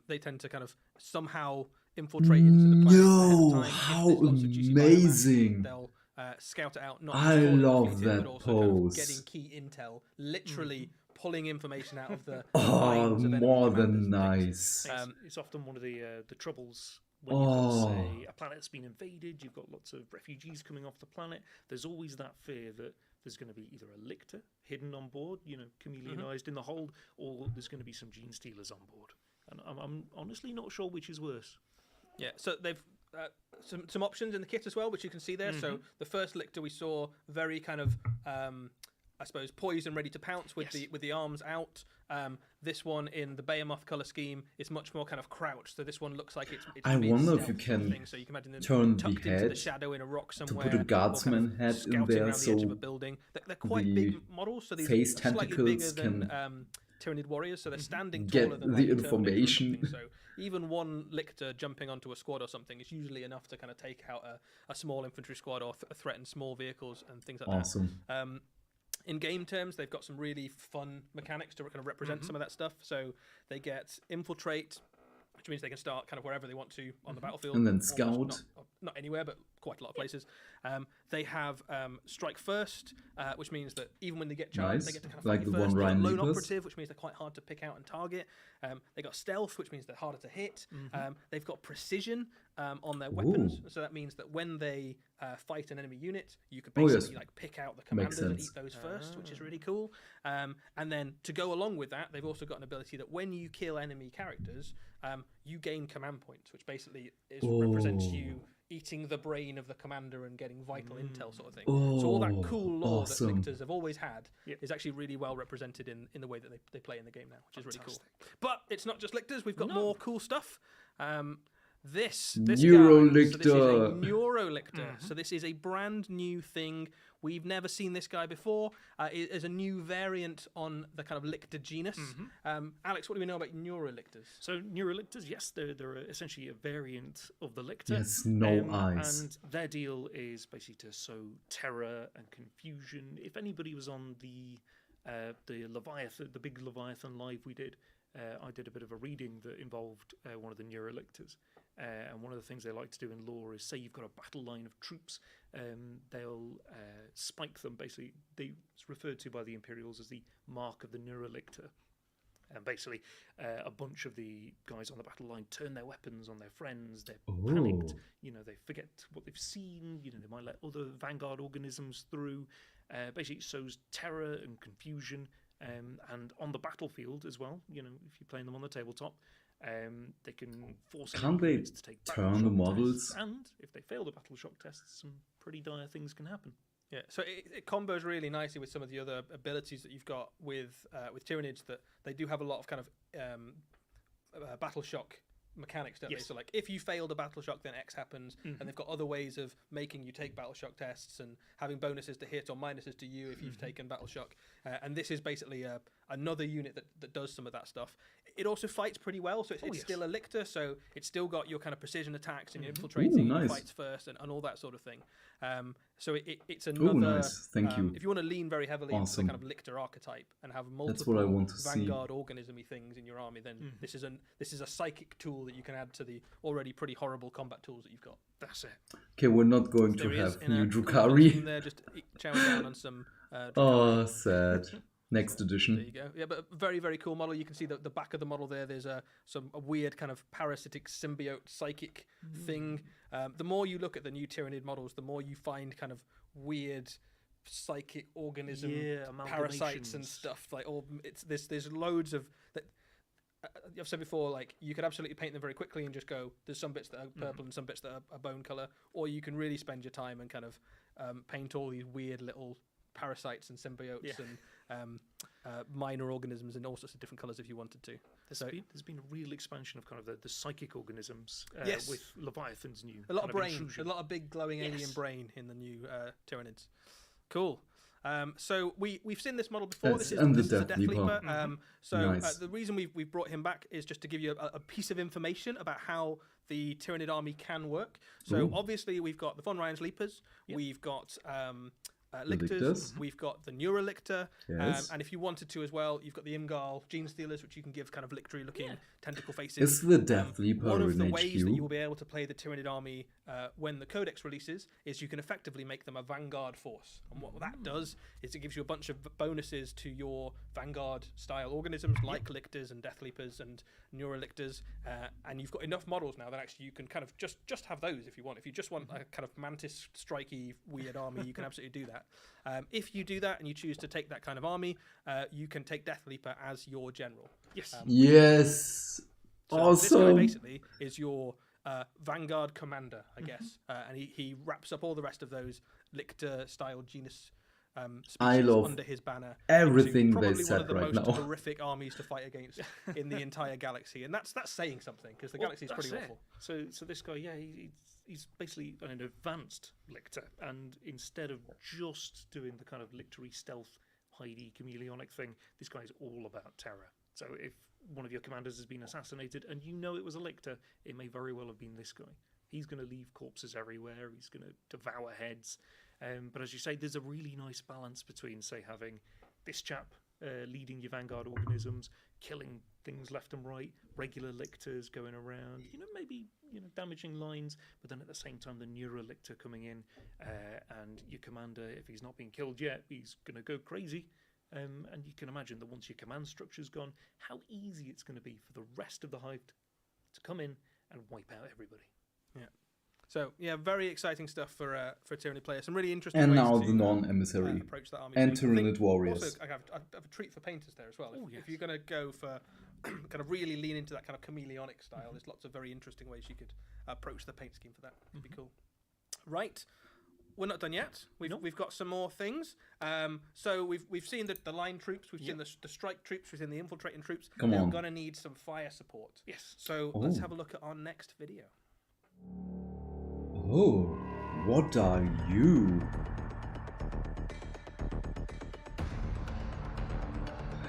they tend to kind of somehow infiltrate into the planet ahead of time. If How there's lots of juicy amazing. biomass, they'll scout it out, not I just calling the love fleet in, that but also kind of pose. getting key intel, literally pulling information out of the Oh, minds of enemy more commanders than and things. nice. It's often one of the troubles when you've got, Oh. say, a planet that's been invaded, you've got lots of refugees coming off the planet. There's always that fear that there's going to be either a Lictor hidden on board, chameleonized in the hold, or there's going to be some Gene Stealers on board. And I'm honestly not sure which is worse. Yeah, so they've some options in the kit as well, which you can see there. So the first Lictor we saw, very kind of, I suppose, poised and ready to pounce with the arms out. This one in the Behemoth color scheme is much more kind of crouched. So this one looks like it's I wonder if mid-stealth you sort of can thing. So you can imagine them turn the tucked into the head shadow in a rock to somewhere. put a or guardsman kind of head in scouting there, around the edge so of a building. They're quite the big models. So these face are slightly tentacles bigger than can Tyranid warriors. So they're standing get taller than the like, a Terminator or information. something. So even one Lictor jumping onto a squad or something is usually enough to kind of take out a small infantry squad or threaten small vehicles and things like awesome. that. In game terms, they've got some really fun mechanics to kind of represent some of that stuff. So they get infiltrate, which means they can start kind of wherever they want to on the battlefield. And then almost scout. Not anywhere, but quite a lot of places. They have strike first, which means that even when they get charged, Nice. they get to kind of Like fight you the first. Von They've got Ryan lone Leapers. operative, which means they're quite hard to pick out and target. They got stealth, which means they're harder to hit. They've got precision on their weapons, Ooh. so that means that when they fight an enemy unit, you could Oh, basically yes. like pick out the Makes commanders and sense. eat those first, which is really cool. And then to go along with that, they've also got an ability that when you kill enemy characters, you gain command points, which basically represents you eating the brain of the commander and getting vital intel sort of thing. So all that cool lore awesome. that Lictors have always had Yep. is actually really well represented in the way that they play in the game now, which is really cool. But it's not just Lictors, we've got more cool stuff. This guy, so this is a Neurolictor. Neurolictor. So this is a brand new thing. We've never seen this guy before. It is a new variant on the kind of Lictor genus. Alex, what do we know about Neurolictors? So Neurolictors, yes, they're essentially a variant of the Lictor. Yes, no eyes. And their deal is basically to sow terror and confusion. If anybody was on the Leviathan, the big Leviathan live we did, I did a bit of a reading that involved one of the Neurolictors. And one of the things they like to do in lore is, say you've got a battle line of troops, they'll spike them. Basically, it's referred to by the Imperials as the mark of the Neurolictor. And basically, a bunch of the guys on the battle line turn their weapons on their friends. They're panicked. They forget what they've seen. They might let other Vanguard organisms through. Basically, it sows terror and confusion. And on the battlefield as well, if you're playing them on the tabletop, they can force Can't enemy they units to take turn battle the shock models? tests, and if they fail the battle shock tests, some pretty dire things can happen. Yeah, so it combos really nicely with some of the other abilities that you've got with Tyranids, that they do have a lot of kind of battle shock mechanics, don't they? So like if you failed a battle shock, then X happens, and they've got other ways of making you take battle shock tests and having bonuses to hit or minuses to you if you've taken battle shock. And this is basically another unit that does some of that stuff. It also fights pretty well, so it's still a Lictor, so it's still got your kind of precision attacks and your infiltrating, nice. your fights first, and all that sort of thing. So it's another. Nice. Thank you. If you want to lean very heavily into the Awesome. kind of Lictor archetype and have multiple That's what I want to see. Vanguard organism-y things in your army, then this is a psychic tool that you can add to the already pretty horrible combat tools that you've got. That's it. Okay, we're not going to There he is have in new a cool Drukhari. costume there, just chowing down on some. Oh, sad. Next There edition. you go. Yeah, but very, very cool model. You can see the back of the model there. There's a weird kind of parasitic symbiote psychic thing. The more you look at the new Tyranid models, the more you find kind of weird psychic organism parasites and amalgamations. stuff. Like there's loads of that. I've said before, like you could absolutely paint them very quickly and just go. There's some bits that are purple and some bits that are bone color, or you can really spend your time and kind of paint all these weird little parasites and symbiotes and minor organisms in all sorts of different colors if you wanted to. There's been a real expansion of kind of the psychic organisms Yes. with Leviathan's new A lot kind of brain, intrusion. a lot of big glowing alien Yes. brain in the new Tyranids. Cool. So we've seen this model before. That's- This and the is the Death Death Leaper. Leaper. So Nice. the reason we've brought him back is just to give you a piece of information about how the Tyranid army can work. So Ooh. obviously we've got the Von Ryan's Leapers, Yep. we've got Lictors. Lictors, we've got the Neuralictor, Yes. and if you wanted to as well, you've got the Imgal Gene Stealers, which you can give kind of lictory looking tentacle faces. Is the Death Leaper One of in the ways that HQ? you will be able to play the Tyranid army when the Codex releases is you can effectively make them a Vanguard force. And what that does is it gives you a bunch of bonuses to your Vanguard style organisms like Lictors and Death Leapers and Neuralictors. And you've got enough models now that actually you can kind of just have those if you want. If you just want a kind of mantis strikey weird army, you can absolutely do that. If you do that and you choose to take that kind of army, you can take Death Leaper as your general. Yes. Yes. So this guy Awesome. basically is your Vanguard commander, I guess, and he wraps up all the rest of those Lictor-style genus species I love under his banner. everything into they probably one said of the right most now. horrific armies to fight against in the entire galaxy, and that's saying something because the Well, galaxy is that's pretty it. awful. So this guy, he's basically an advanced lictor, and instead of just doing the kind of lictory stealth, hidey, chameleonic thing, this guy's all about terror. So if one of your commanders has been assassinated and you know it was a lictor, it may very well have been this guy. He's going to leave corpses everywhere. He's going to devour heads. But as you say, there's a really nice balance between, say, having this chap leading your Vanguard organisms, killing things left and right, regular lictors going around, maybe damaging lines, but then at the same time the Neuralictor coming in, and your commander, if he's not been killed yet, he's going to go crazy. And you can imagine that once your command structure's gone, how easy it's going to be for the rest of the Hive to come in and wipe out everybody. So yeah, very exciting stuff for Tyranid players. Some really interesting And ways now to the non-emissary. approach that army. And So I think Tyranid warriors. Also, I have a treat for painters there as well. Oh, If yes. you're going to go for kind of really lean into that kind of chameleonic style, there's lots of very interesting ways you could approach the paint scheme for that. It'd be cool. Right. We're not done yet. We've got some more things. So we've seen the line troops, we've seen the strike troops, we've seen the infiltrating troops. Come They're on. going to need some fire support. Yes. So let's Oh. have a look at our next video. Oh, what are you?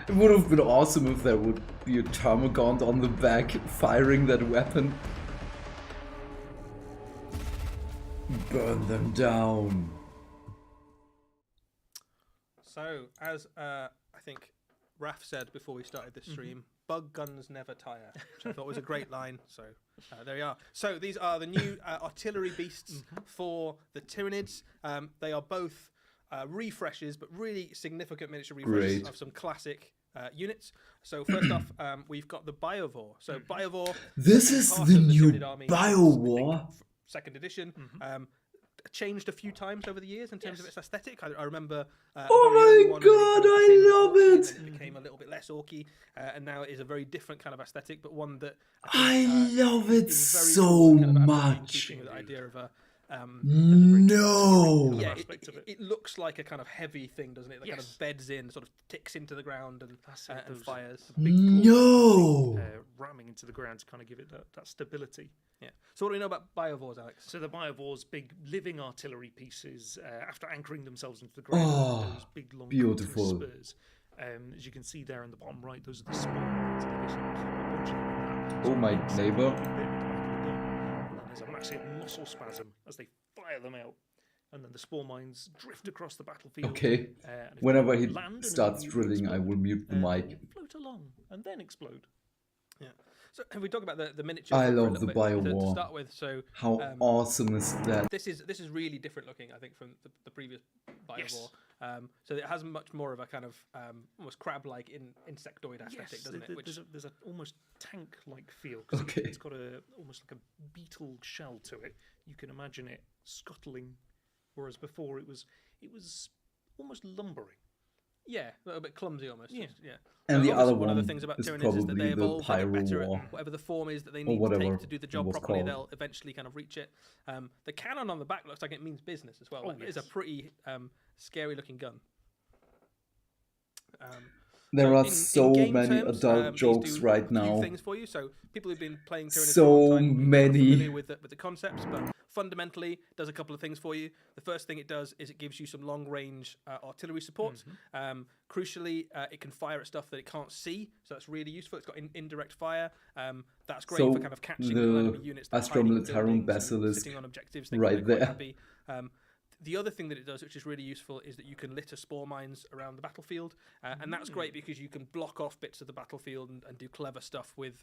It would have been awesome if there would be a Termagant on the back firing that weapon. Burn them down. So, as I think Raf said before we started this stream, bug guns never tire, which I thought was a great line. So, there you are. So, these are the new artillery beasts for the Tyranids. They are both refreshes, but really significant miniature refreshes Great. of some classic units. So, first off, we've got the Biovore. So, Biovore. This is part the of new Tyranid army, Biowar. I think, second edition. Changed a few times over the years in terms of its aesthetic. I remember. Oh my god, I love it! It became a little bit less orky, and now it is a very different kind of aesthetic, but one that I love it is very so cool, kind of absolutely in much. keeping with the idea of a. No. Yeah, aspect of it. it looks like a kind of heavy thing, doesn't it? That kind Yes. of beds in, sort of ticks into the ground and That's it, and those- fires. Big No. ramming into the ground to kind of give it that stability. Yeah. So what do we know about Biovores, Alex? So the Biovores, big living artillery pieces, after anchoring themselves into the ground, Oh, those big long beautiful. cutting spurs. As you can see there in the bottom right, those are the spawn lines, and they basically keep a bunch of them in that. Oh, my it makes a neighbour. big bit at the back of the gun. And then there's a massive muscle spasm as they fire them out. And then the spawn mines drift across the battlefield. Okay. And if Whenever they he land and starts immediately drilling, I will mute the explode, mic. they float along and then explode. Yeah. So if we talk about the miniature, I for a love little the bit, to Biowar. start with. So How awesome is that? this is really different looking, I think, from the previous Biovore. Yes. So it has much more of a kind of almost crab-like insectoid aesthetic, doesn't it? There's an almost tank-like feel because Okay. it's got almost like a beetle shell to it. You can imagine it scuttling, whereas before it was almost lumbering. Yeah, a little bit clumsy almost. Yeah. And the Obviously, other one of the one things about is Tyranids is that probably they the evolve, they get better Pyro at whatever the form is that they or need to whatever take to do the it job was properly. called. They'll eventually kind of reach it. The cannon on the back looks like it means business as well. Oh, Like, it is a yes. pretty scary-looking gun. There So are in so game many terms, adult these jokes do right a few now. things for you. So people who've been playing Tyranids So for a long time will be kind of many. familiar with the concepts, but fundamentally it does a couple of things for you. The first thing it does is it gives you some long-range artillery support. Crucially, it can fire at stuff that it can't see, so that's really useful. It's got indirect fire. That's great So for kind of catching the little enemy units that are Astra hiding in Militarum buildings and Basilisk sitting on objectives. Thinking right they're quite there. happy. The other thing that it does, which is really useful, is that you can litter spore mines around the battlefield. And that's great because you can block off bits of the battlefield and do clever stuff with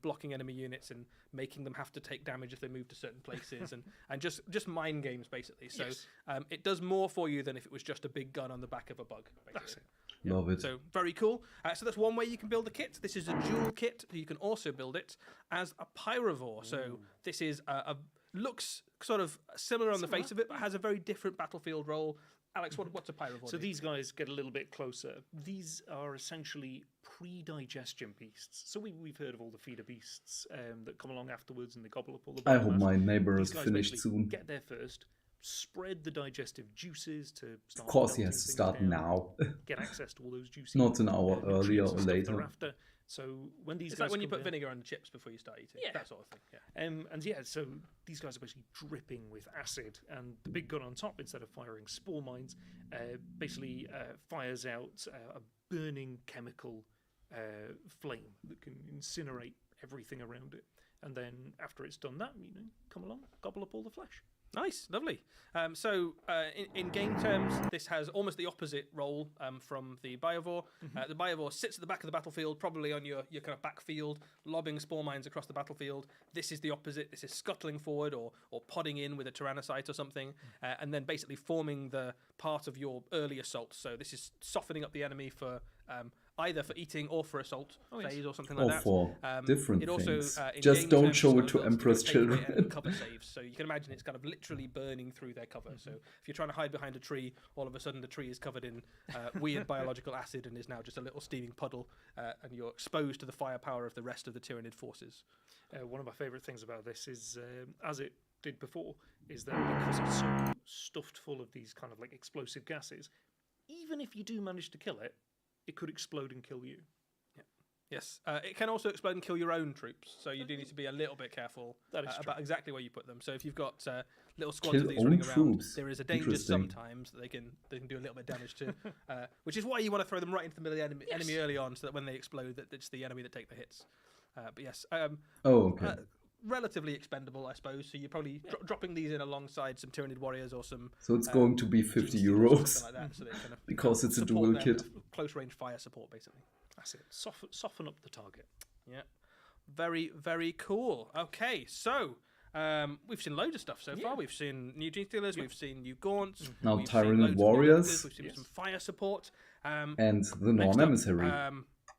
blocking enemy units and making them have to take damage if they move to certain places and just mind games, basically. So Yes. it does more for you than if it was just a big gun on the back of a bug. Basically. That's it. Love it. So very cool. So that's one way you can build the kit. This is a dual kit. You can also build it as a pyrovore. So this is looks sort of similar on the face of it, but has a very different battlefield role. Alex, what's a pyrovore? So do? these guys get a little bit closer. These are essentially pre-digestion beasts. So we've heard of all the feeder beasts that come along afterwards and they gobble up all the I hope biomass. my neighbor These is guys finished basically soon. Get there first, spread the digestive juices to start. Of course he melting has to things start down, now. Get access to all those juices. Not an hour earlier or later. After. So when these It's guys like when you come put down- vinegar on the chips before you start eating. Yeah. That sort of thing. Yeah. and yeah, so these guys are basically dripping with acid, and the big gun on top, instead of firing spore mines, basically fires out a burning chemical flame that can incinerate everything around it. And then after it's done that, come along, gobble up all the flesh. Nice, lovely. So in game terms, this has almost the opposite role from the Biovore. The Biovore sits at the back of the battlefield, probably on your kind of backfield, lobbing spore mines across the battlefield. This is the opposite. This is scuttling forward or podding in with a Tyrannocyte or something, and then basically forming the part of your early assault. So this is softening up the enemy for either for eating or for assault phase or something like Or that. for different it also, things. in Just game don't terms, show it's it got to ability Emperor's take away children. enemy cover saves. So you can imagine it's kind of literally burning through their cover. So if you're trying to hide behind a tree, all of a sudden the tree is covered in weird biological acid and is now just a little steaming puddle, and you're exposed to the firepower of the rest of the Tyranid forces. One of my favourite things about this is, as it did before, is that because it's so stuffed full of these kind of like explosive gases, even if you do manage to kill it, it could explode and kill you. Yes, it can also explode and kill your own troops, so you do need to be a little bit careful That is true. about exactly where you put them. So if you've got little squads Kill of these own running around, troops. there is a danger Interesting. sometimes that they can do a little bit of damage to, which is why you want to throw them right into the middle of the enemy early on, so that when they explode, that it's the enemy that take the hits. But yes, Oh, okay. relatively expendable, I suppose. So you're probably dropping these in alongside some Tyranid warriors or some. So it's going to be 50 Gene Stealers or euros something like that, so they kind of because it's a support dual their kit. close range fire support, basically. That's it. Soften up the target. Yeah, very, very cool. Okay, so we've seen loads of stuff so far. We've seen new Gene Stealers, we've seen new Gaunts, Now we've seen Tyranid loads of new warriors. Electors, we've seen some fire support. And the Next Norn up, Emissary.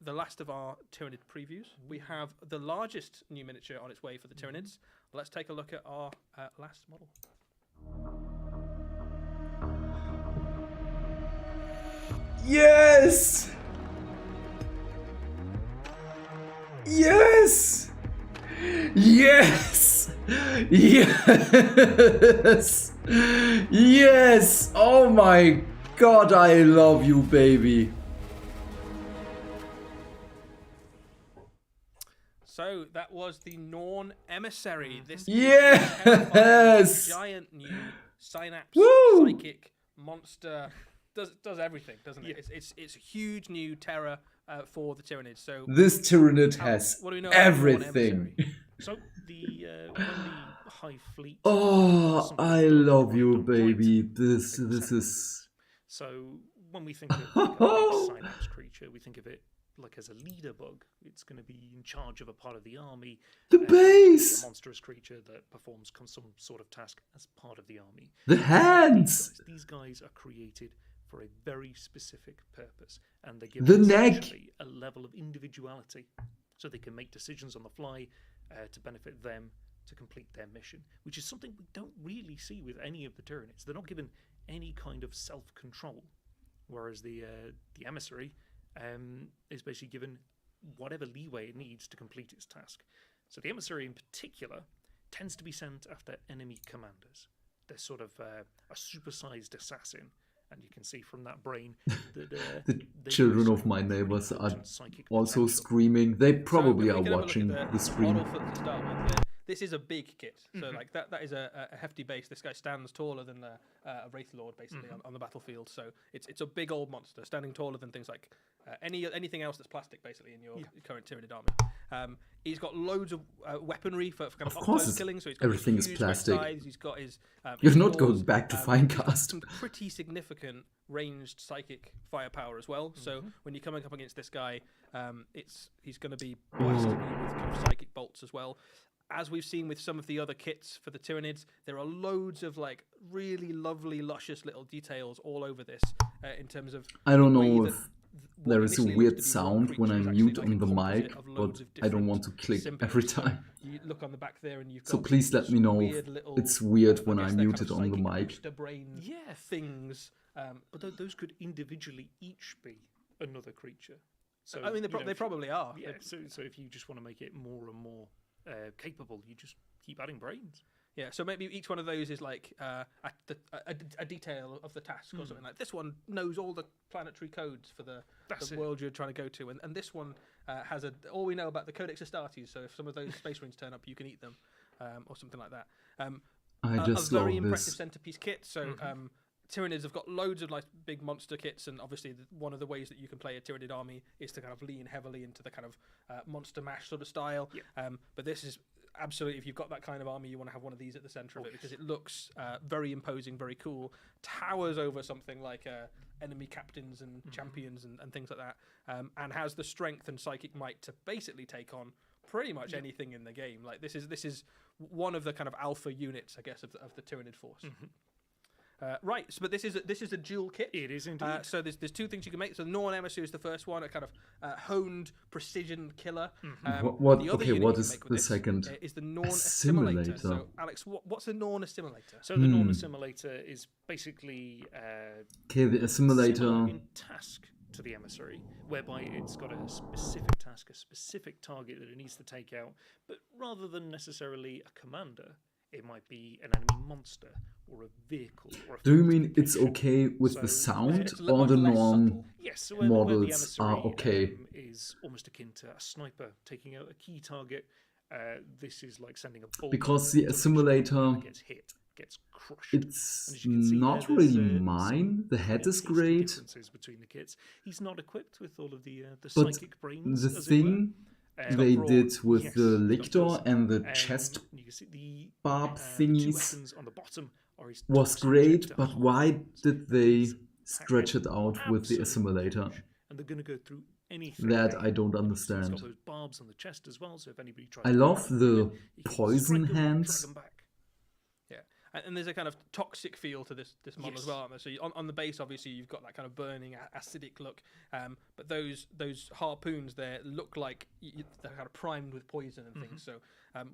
the last of our Tyranid previews. We have the largest new miniature on its way for the Tyranids. Let's take a look at our last model. Yes! Yes! Yes! Yes! Yes! Oh my god, I love you, baby. So that was the Norn Emissary. This Yes! giant new synapse Woo! psychic monster. Does everything, doesn't it? It's a huge new terror for the Tyranids. So This Tyranid has what do we know about everything. Emissary? So when the High Fleet. Oh, something I built love right you, on point, baby. This it was is... So when we think of like a big synapse creature, we think of it like as a leader bug. It's going to be in charge of a part of the army. The it's gonna be base! a monstrous creature that performs some sort of task as part of the army. The hands! These guys are created for a very specific purpose, and they give The them neck! essentially a level of individuality, so they can make decisions on the fly to benefit them to complete their mission, which is something we don't really see with any of the Tyranids. They're not given any kind of self-control, whereas the emissary is basically given whatever leeway it needs to complete its task. So the emissary in particular tends to be sent after enemy commanders. They're sort of a supersized assassin, and you can see from that brain that The children of my neighbors are also screaming. They probably So if are we can have a look watching at the stream. model to start with. This is a big kit, so like that is a hefty base. This guy stands taller than a Wraith Lord basically on the battlefield. So it's a big old monster, standing taller than things like anything else that's plastic basically in your current Tyranid army. He's got loads of weaponry for kind of close killing. So he's got everything is huge plastic. scythes, he's got his. You're his not going claws, back to he's got Finecast. some pretty significant ranged psychic firepower as well. So when you're coming up against this guy, he's going to be blasting you with kind of psychic bolts as well. As we've seen with some of the other kits for the Tyranids, there are loads of like really lovely, luscious little details all over this in terms of. I don't the way know that if there is a initially weird looks to be one sound when I creature is mute actually on the like mic, composite of but loads of I don't want to different click symbols. every So time. you look on the back there, and you've got So please let me know weird if little, it's weird when I I guess they're mute kind it of on the psychic mic. booster brain things. But those could individually each be another creature. So I mean, they if probably are. Yeah. So if you just want to make it more and more capable, you just keep adding brains. Yeah, so maybe each one of those is like a detail of the task or something like this one knows all the planetary codes for the world you're trying to go to, and this one has all we know about the Codex Astartes. So if some of those space marines turn up, you can eat them, or something like that. I just a very love impressive this. centerpiece kit. So Tyranids have got loads of like big monster kits, and obviously one of the ways that you can play a Tyranid army is to kind of lean heavily into the kind of monster mash sort of style. But this is absolutely, if you've got that kind of army, you want to have one of these at the center of it because it looks very imposing, very cool, towers over something like enemy captains and champions and things like that, and has the strength and psychic might to basically take on pretty much anything in the game. Like this is one of the kind of alpha units, I guess, of the Tyranid force. Right, so, but this is a dual kit. It is indeed. So there's two things you can make. So the Norn Emissary is the first one, a kind of honed precision killer. What The other okay, unit what you can is make with the this, second? is the Norn Assimilator. Assimilator. So Alex, what's a Norn Assimilator? So the Norn Assimilator is basically Okay, the similar assimilator. in task to the emissary, whereby it's got a specific task, a specific target that it needs to take out, but rather than necessarily a commander, it might be an enemy monster or a vehicle. Or a Do you mean it's fortification. okay with So the sound, it's or the less norm? subtle. Yes, so where the models are emissary okay? is almost akin to a sniper taking out a key target. This is like sending a bolt. Because the to assimilator, that gets hit, gets crushed. it's And as you can see not there, really there's, mine. The head is tasty great, differences between the kits. He's not equipped with all of the but psychic brains. the as thing it were. they broad. did with Yes, the it's got lictor those. and the chest You can see the barb the two thingies weapons on the bottom are his was toxic great, injector but harpoons. why did they These stretch it out with the absolutely assimilator? huge, and they're going to go through anything. That they I don't hit. It's understand. got those barbs on the chest as well, so if anybody tries I to love grab the them, you can poison strike them and hands. drag them back. Yeah, and there's a kind of toxic feel to this model as Yes. well. Aren't there? So on the base, obviously, you've got that kind of burning, acidic look. But those harpoons there look like they're kind of primed with poison and things. So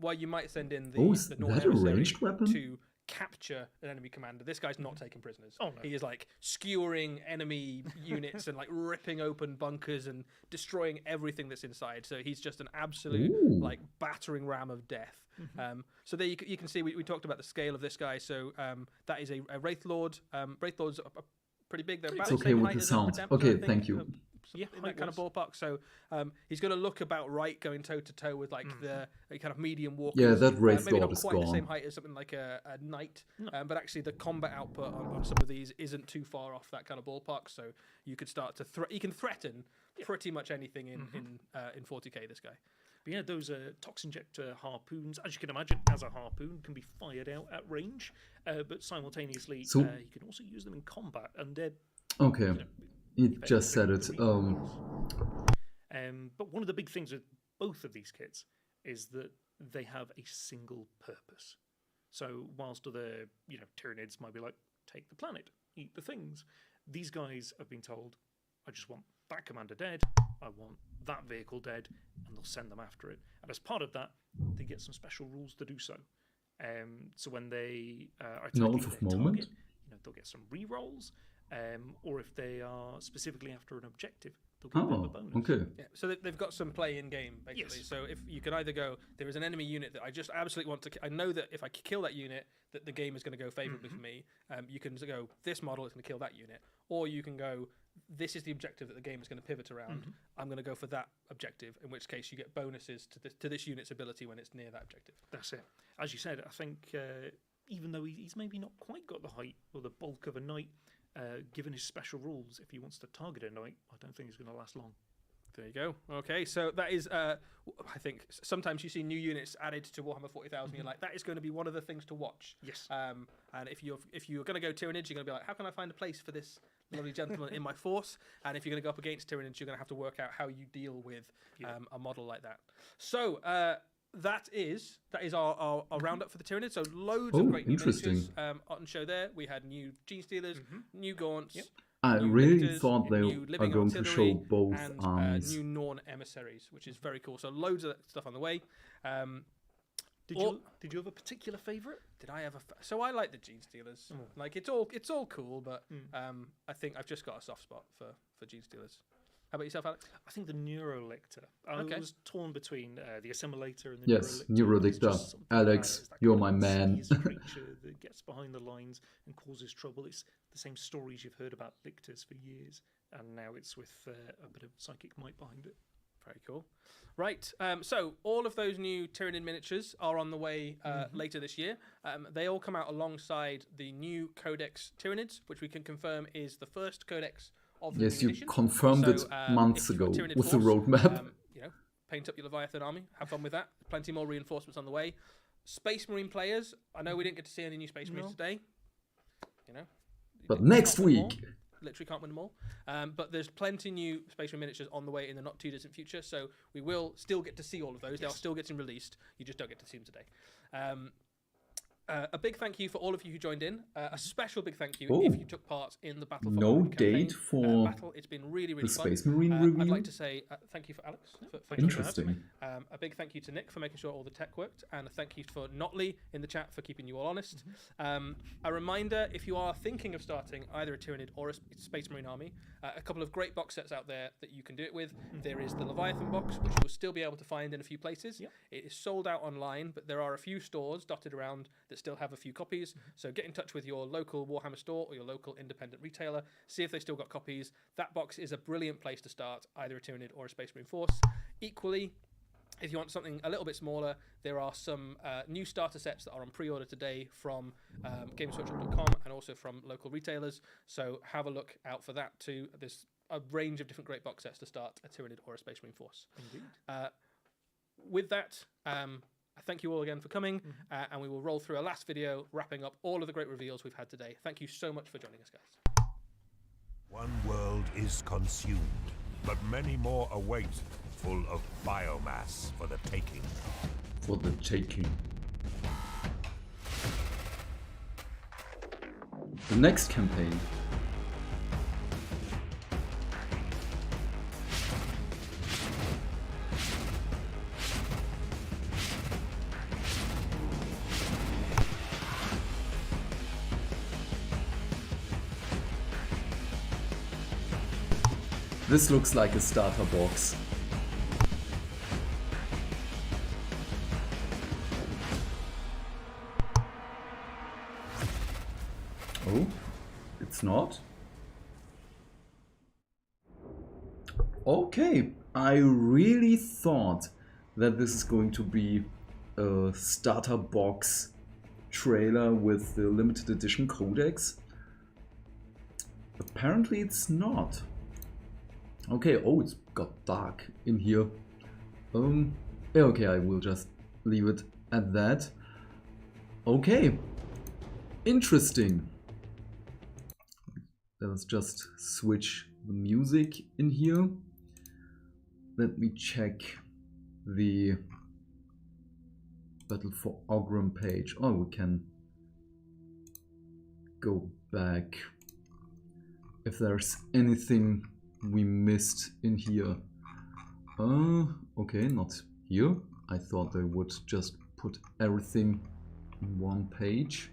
while you might send in the, Oh, is the Norn that a Emissary ranged weapon? to capture an enemy commander, this guy's not taking prisoners. Oh, no. He is like skewering enemy units and like ripping open bunkers and destroying everything that's inside. So he's just an absolute Ooh. like battering ram of death. So there you can see we talked about the scale of this guy. So that is a Wraith Lord. Wraith Lords are pretty big. They're about It's the okay same with height the as a sound. Redemptor, Okay, I think, thank you. Yeah, in that kind of ballpark. So he's going to look about right, going toe to toe with like the kind of medium walkers. Yeah, that Wraith maybe Lord not is quite the same gone. height as something like a knight, but actually the combat output on some of these isn't too far off that kind of ballpark. So you could start to you can threaten pretty much anything in 40k. This guy. But yeah, those tox injector harpoons, as you can imagine, as a harpoon, can be fired out at range, but simultaneously So- you can also use them in combat, and they're Okay, it just said it. But one of the big things with both of these kits is that they have a single purpose. So whilst other, Tyranids might be like, take the planet, eat the things, These guys have been told, I just want that commander dead, I want that vehicle dead, and they'll send them after it. And as part of that, they get some special rules to do so. So when they are attacking their target, they'll get some re-rolls, or if they are specifically after an objective, they'll get a bit of a bonus. Okay. Yeah, so they've got some play in game basically. Yes. So if you can either go, there is an enemy unit that I just absolutely want to. I know that if I kill that unit, that the game is going to go favorably for me. You can go, this model is going to kill that unit, or you can go, this is the objective that the game is going to pivot around. I'm going to go for that objective. In which case, you get bonuses to this unit's ability when it's near that objective. That's it. As you said, I think even though he's maybe not quite got the height or the bulk of a knight. Given his special rules, if he wants to target a knight, I don't think he's going to last long. There you go. Okay, so that is, I think sometimes you see new units added to Warhammer 40,000. You're like, that is going to be one of the things to watch. Yes. And if you're going to go Tyranids, you're going to be like, how can I find a place for this lovely gentleman in my force? And if you're going to go up against Tyranids, you're going to have to work out how you deal with a model like that. So that is our roundup for the Tyranids. So loads of great new miniatures on show there. We had new Gene Stealers, new Gaunts. I new really Lictors, thought they new are living going to show artillery, both and armies. new Norn emissaries, which is very cool. So loads of stuff on the way. Did you have a particular favourite? Did I have so I like the Gene Stealers. Like it's all cool, but I think I've just got a soft spot for Gene Stealers. How about yourself, Alex? I think the Neurolictor. I was torn between the Assimilator and the Yes, Neurolictor. Neurolictor. Alex, you're my man. It's a creature that gets behind the lines and causes trouble. It's the same stories you've heard about lictors for years, and now it's with a bit of psychic might behind it. Very cool. Right, so all of those new Tyranid miniatures are on the way later this year. They all come out alongside the new Codex Tyranids, which we can confirm is the first Codex of the Yes, new you edition. confirmed it months ago with the roadmap. Paint up your Leviathan army. Have fun with that. Plenty more reinforcements on the way. Space Marine players. I know we didn't get to see any new Space Marines today. But next week. Literally can't win them all. But there's plenty new Space Marine miniatures on the way in the not too distant future. So we will still get to see all of those. They're still getting released. You just don't get to see them today. A big thank you for all of you who joined in. A special big thank you if you took part in the Battle for No Warhammer date campaign. for battle. It's been really the fun. Space Marine review. I'd like to say thank you for Alex. For Interesting. a big thank you to Nick for making sure all the tech worked, and a thank you for Notley in the chat for keeping you all honest. A reminder, if you are thinking of starting either a Tyranid or a Space Marine army, a couple of great box sets out there that you can do it with. There is the Leviathan box, which you'll still be able to find in a few places. It is sold out online, but there are a few stores dotted around that still have a few copies. So get in touch with your local Warhammer store or your local independent retailer, see if they still got copies. That box is a brilliant place to start either a Tyranid or a Space Marine force. Equally, if you want something a little bit smaller, there are some new starter sets that are on pre-order today from GamesWorkshop.com and also from local retailers. So have a look out for that too. There's a range of different great box sets to start a Tyranid or a Space Marine force. Indeed. With that, I thank you all again for coming, and we will roll through a last video wrapping up all of the great reveals we've had today. Thank you so much for joining us, guys. One world is consumed, but many more await, full of biomass for the taking. For the taking. The next campaign. This looks like a starter box. Oh, it's not. Okay, I really thought that this is going to be a starter box trailer with the limited edition codex. Apparently it's not. Okay, oh, it's got dark in here. Okay, I will just leave it at that. Okay, interesting. Let's just switch the music in here. Let me check the Battle for Ogrim page. Oh, we can go back if there's anything we missed in here. Okay, not here. I thought they would just put everything in one page.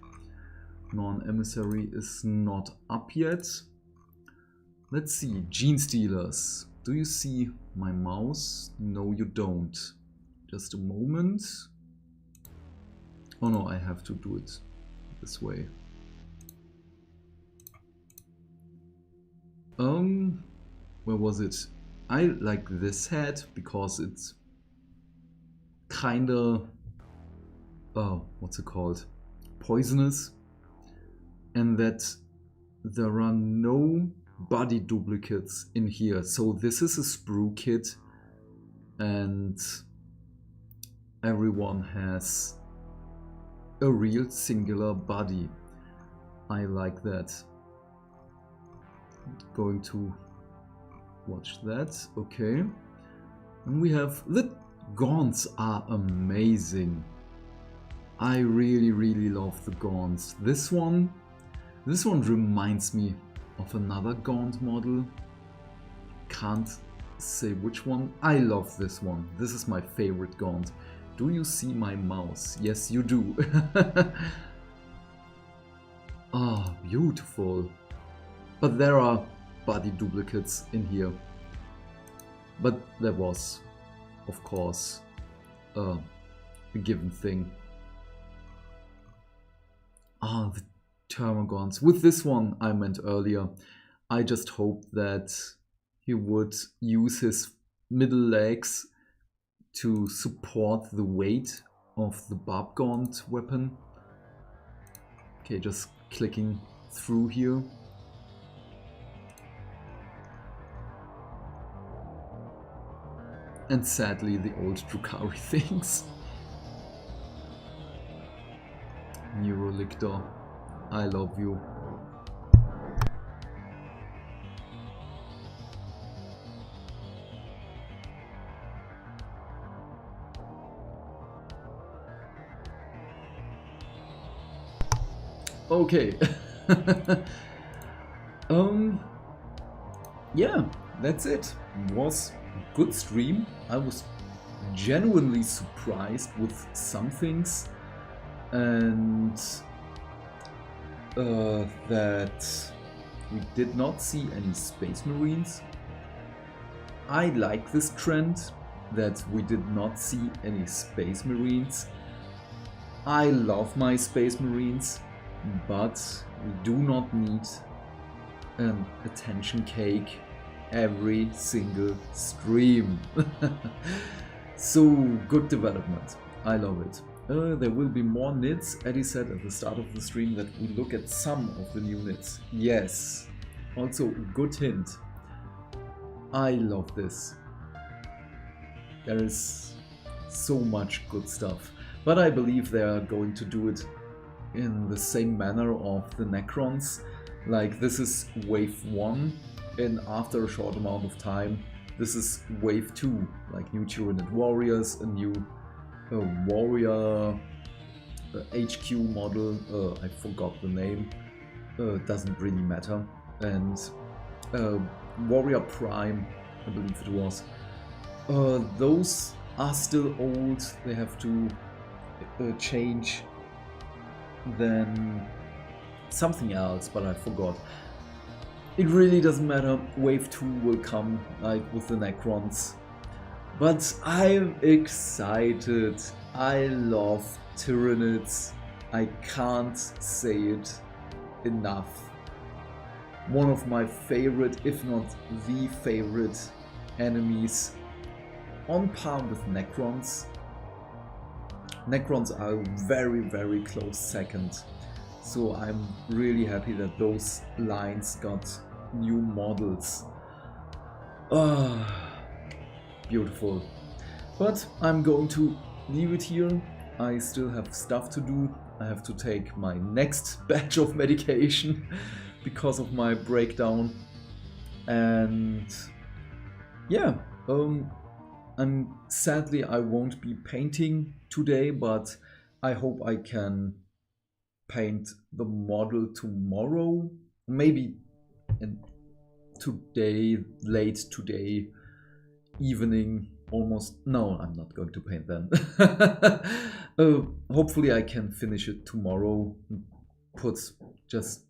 Non-emissary is not up yet. Let's see, Gene Stealers. Do you see my mouse? No, you don't. Just a moment. Oh no, I have to do it this way. Where was it? I like this head because it's kinda, what's it called? Poisonous. And that there are no body duplicates in here. So this is a sprue kit and everyone has a real singular body. I like that. Going to watch that. Okay. And we have the gaunts are amazing. I really love the gaunts. This one reminds me of another gaunt model. Can't say which one. I love this one. This is my favorite gaunt. Do you see my mouse? Yes, you do. Ah, beautiful. But there are body duplicates in here. But that was, of course, a given thing. Ah, the Termagants. With this one, I meant earlier, I just hoped that he would use his middle legs to support the weight of the Barbgaunt weapon. Okay, just clicking through here. And sadly, the old Drukhari things. Neurolictor, I love you. Okay. Yeah, that's it. Was a good stream. I was genuinely surprised with some things, and that we did not see any Space Marines. I like this trend that we did not see any Space Marines. I love my Space Marines, but we do not need an attention cake every single stream. So good development. I love it. There will be more knits. Eddie said at the start of the stream that we look at some of the new knits. Yes. Also, good hint. I love this. There is so much good stuff. But I believe they are going to do it in the same manner of the Necrons. Like, this is wave 1, and after a short amount of time, this is wave 2. Like new Tyranid warriors, a new warrior HQ model, I forgot the name, doesn't really matter, and Warrior Prime, I believe it was. Those are still old, they have to change. Then something else, but I forgot. It really doesn't matter, wave 2 will come, like with the Necrons. But I'm excited. I love Tyranids. I can't say it enough. One of my favorite, if not the favorite enemies, on par with Necrons. Necrons are a very close second. So I'm really happy that those lines got new models. Beautiful. But I'm going to leave it here. I still have stuff to do. I have to take my next batch of medication because of my breakdown. And yeah, sadly I won't be painting today, but I hope I can paint the model tomorrow, maybe today, late today evening, almost. No, I'm not going to paint then. Hopefully I can finish it tomorrow, put just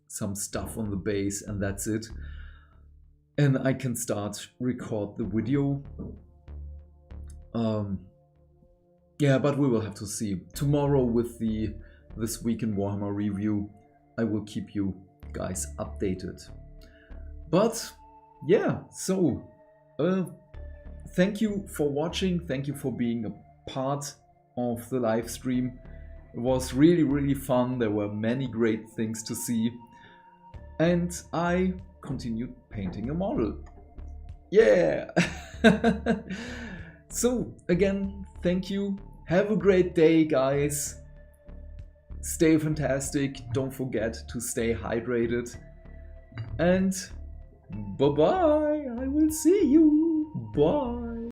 some stuff on the base, and that's it. And I can start record the video. Yeah, but we will have to see. Tomorrow with the This Week in Warhammer review, I will keep you guys updated. But yeah, so thank you for watching, thank you for being a part of the live stream. It was really, really fun. There were many great things to see. And I continued painting a model. Yeah! So, again, thank you. Have a great day, guys. Stay fantastic. Don't forget to stay hydrated. And bye-bye. I will see you. Bye.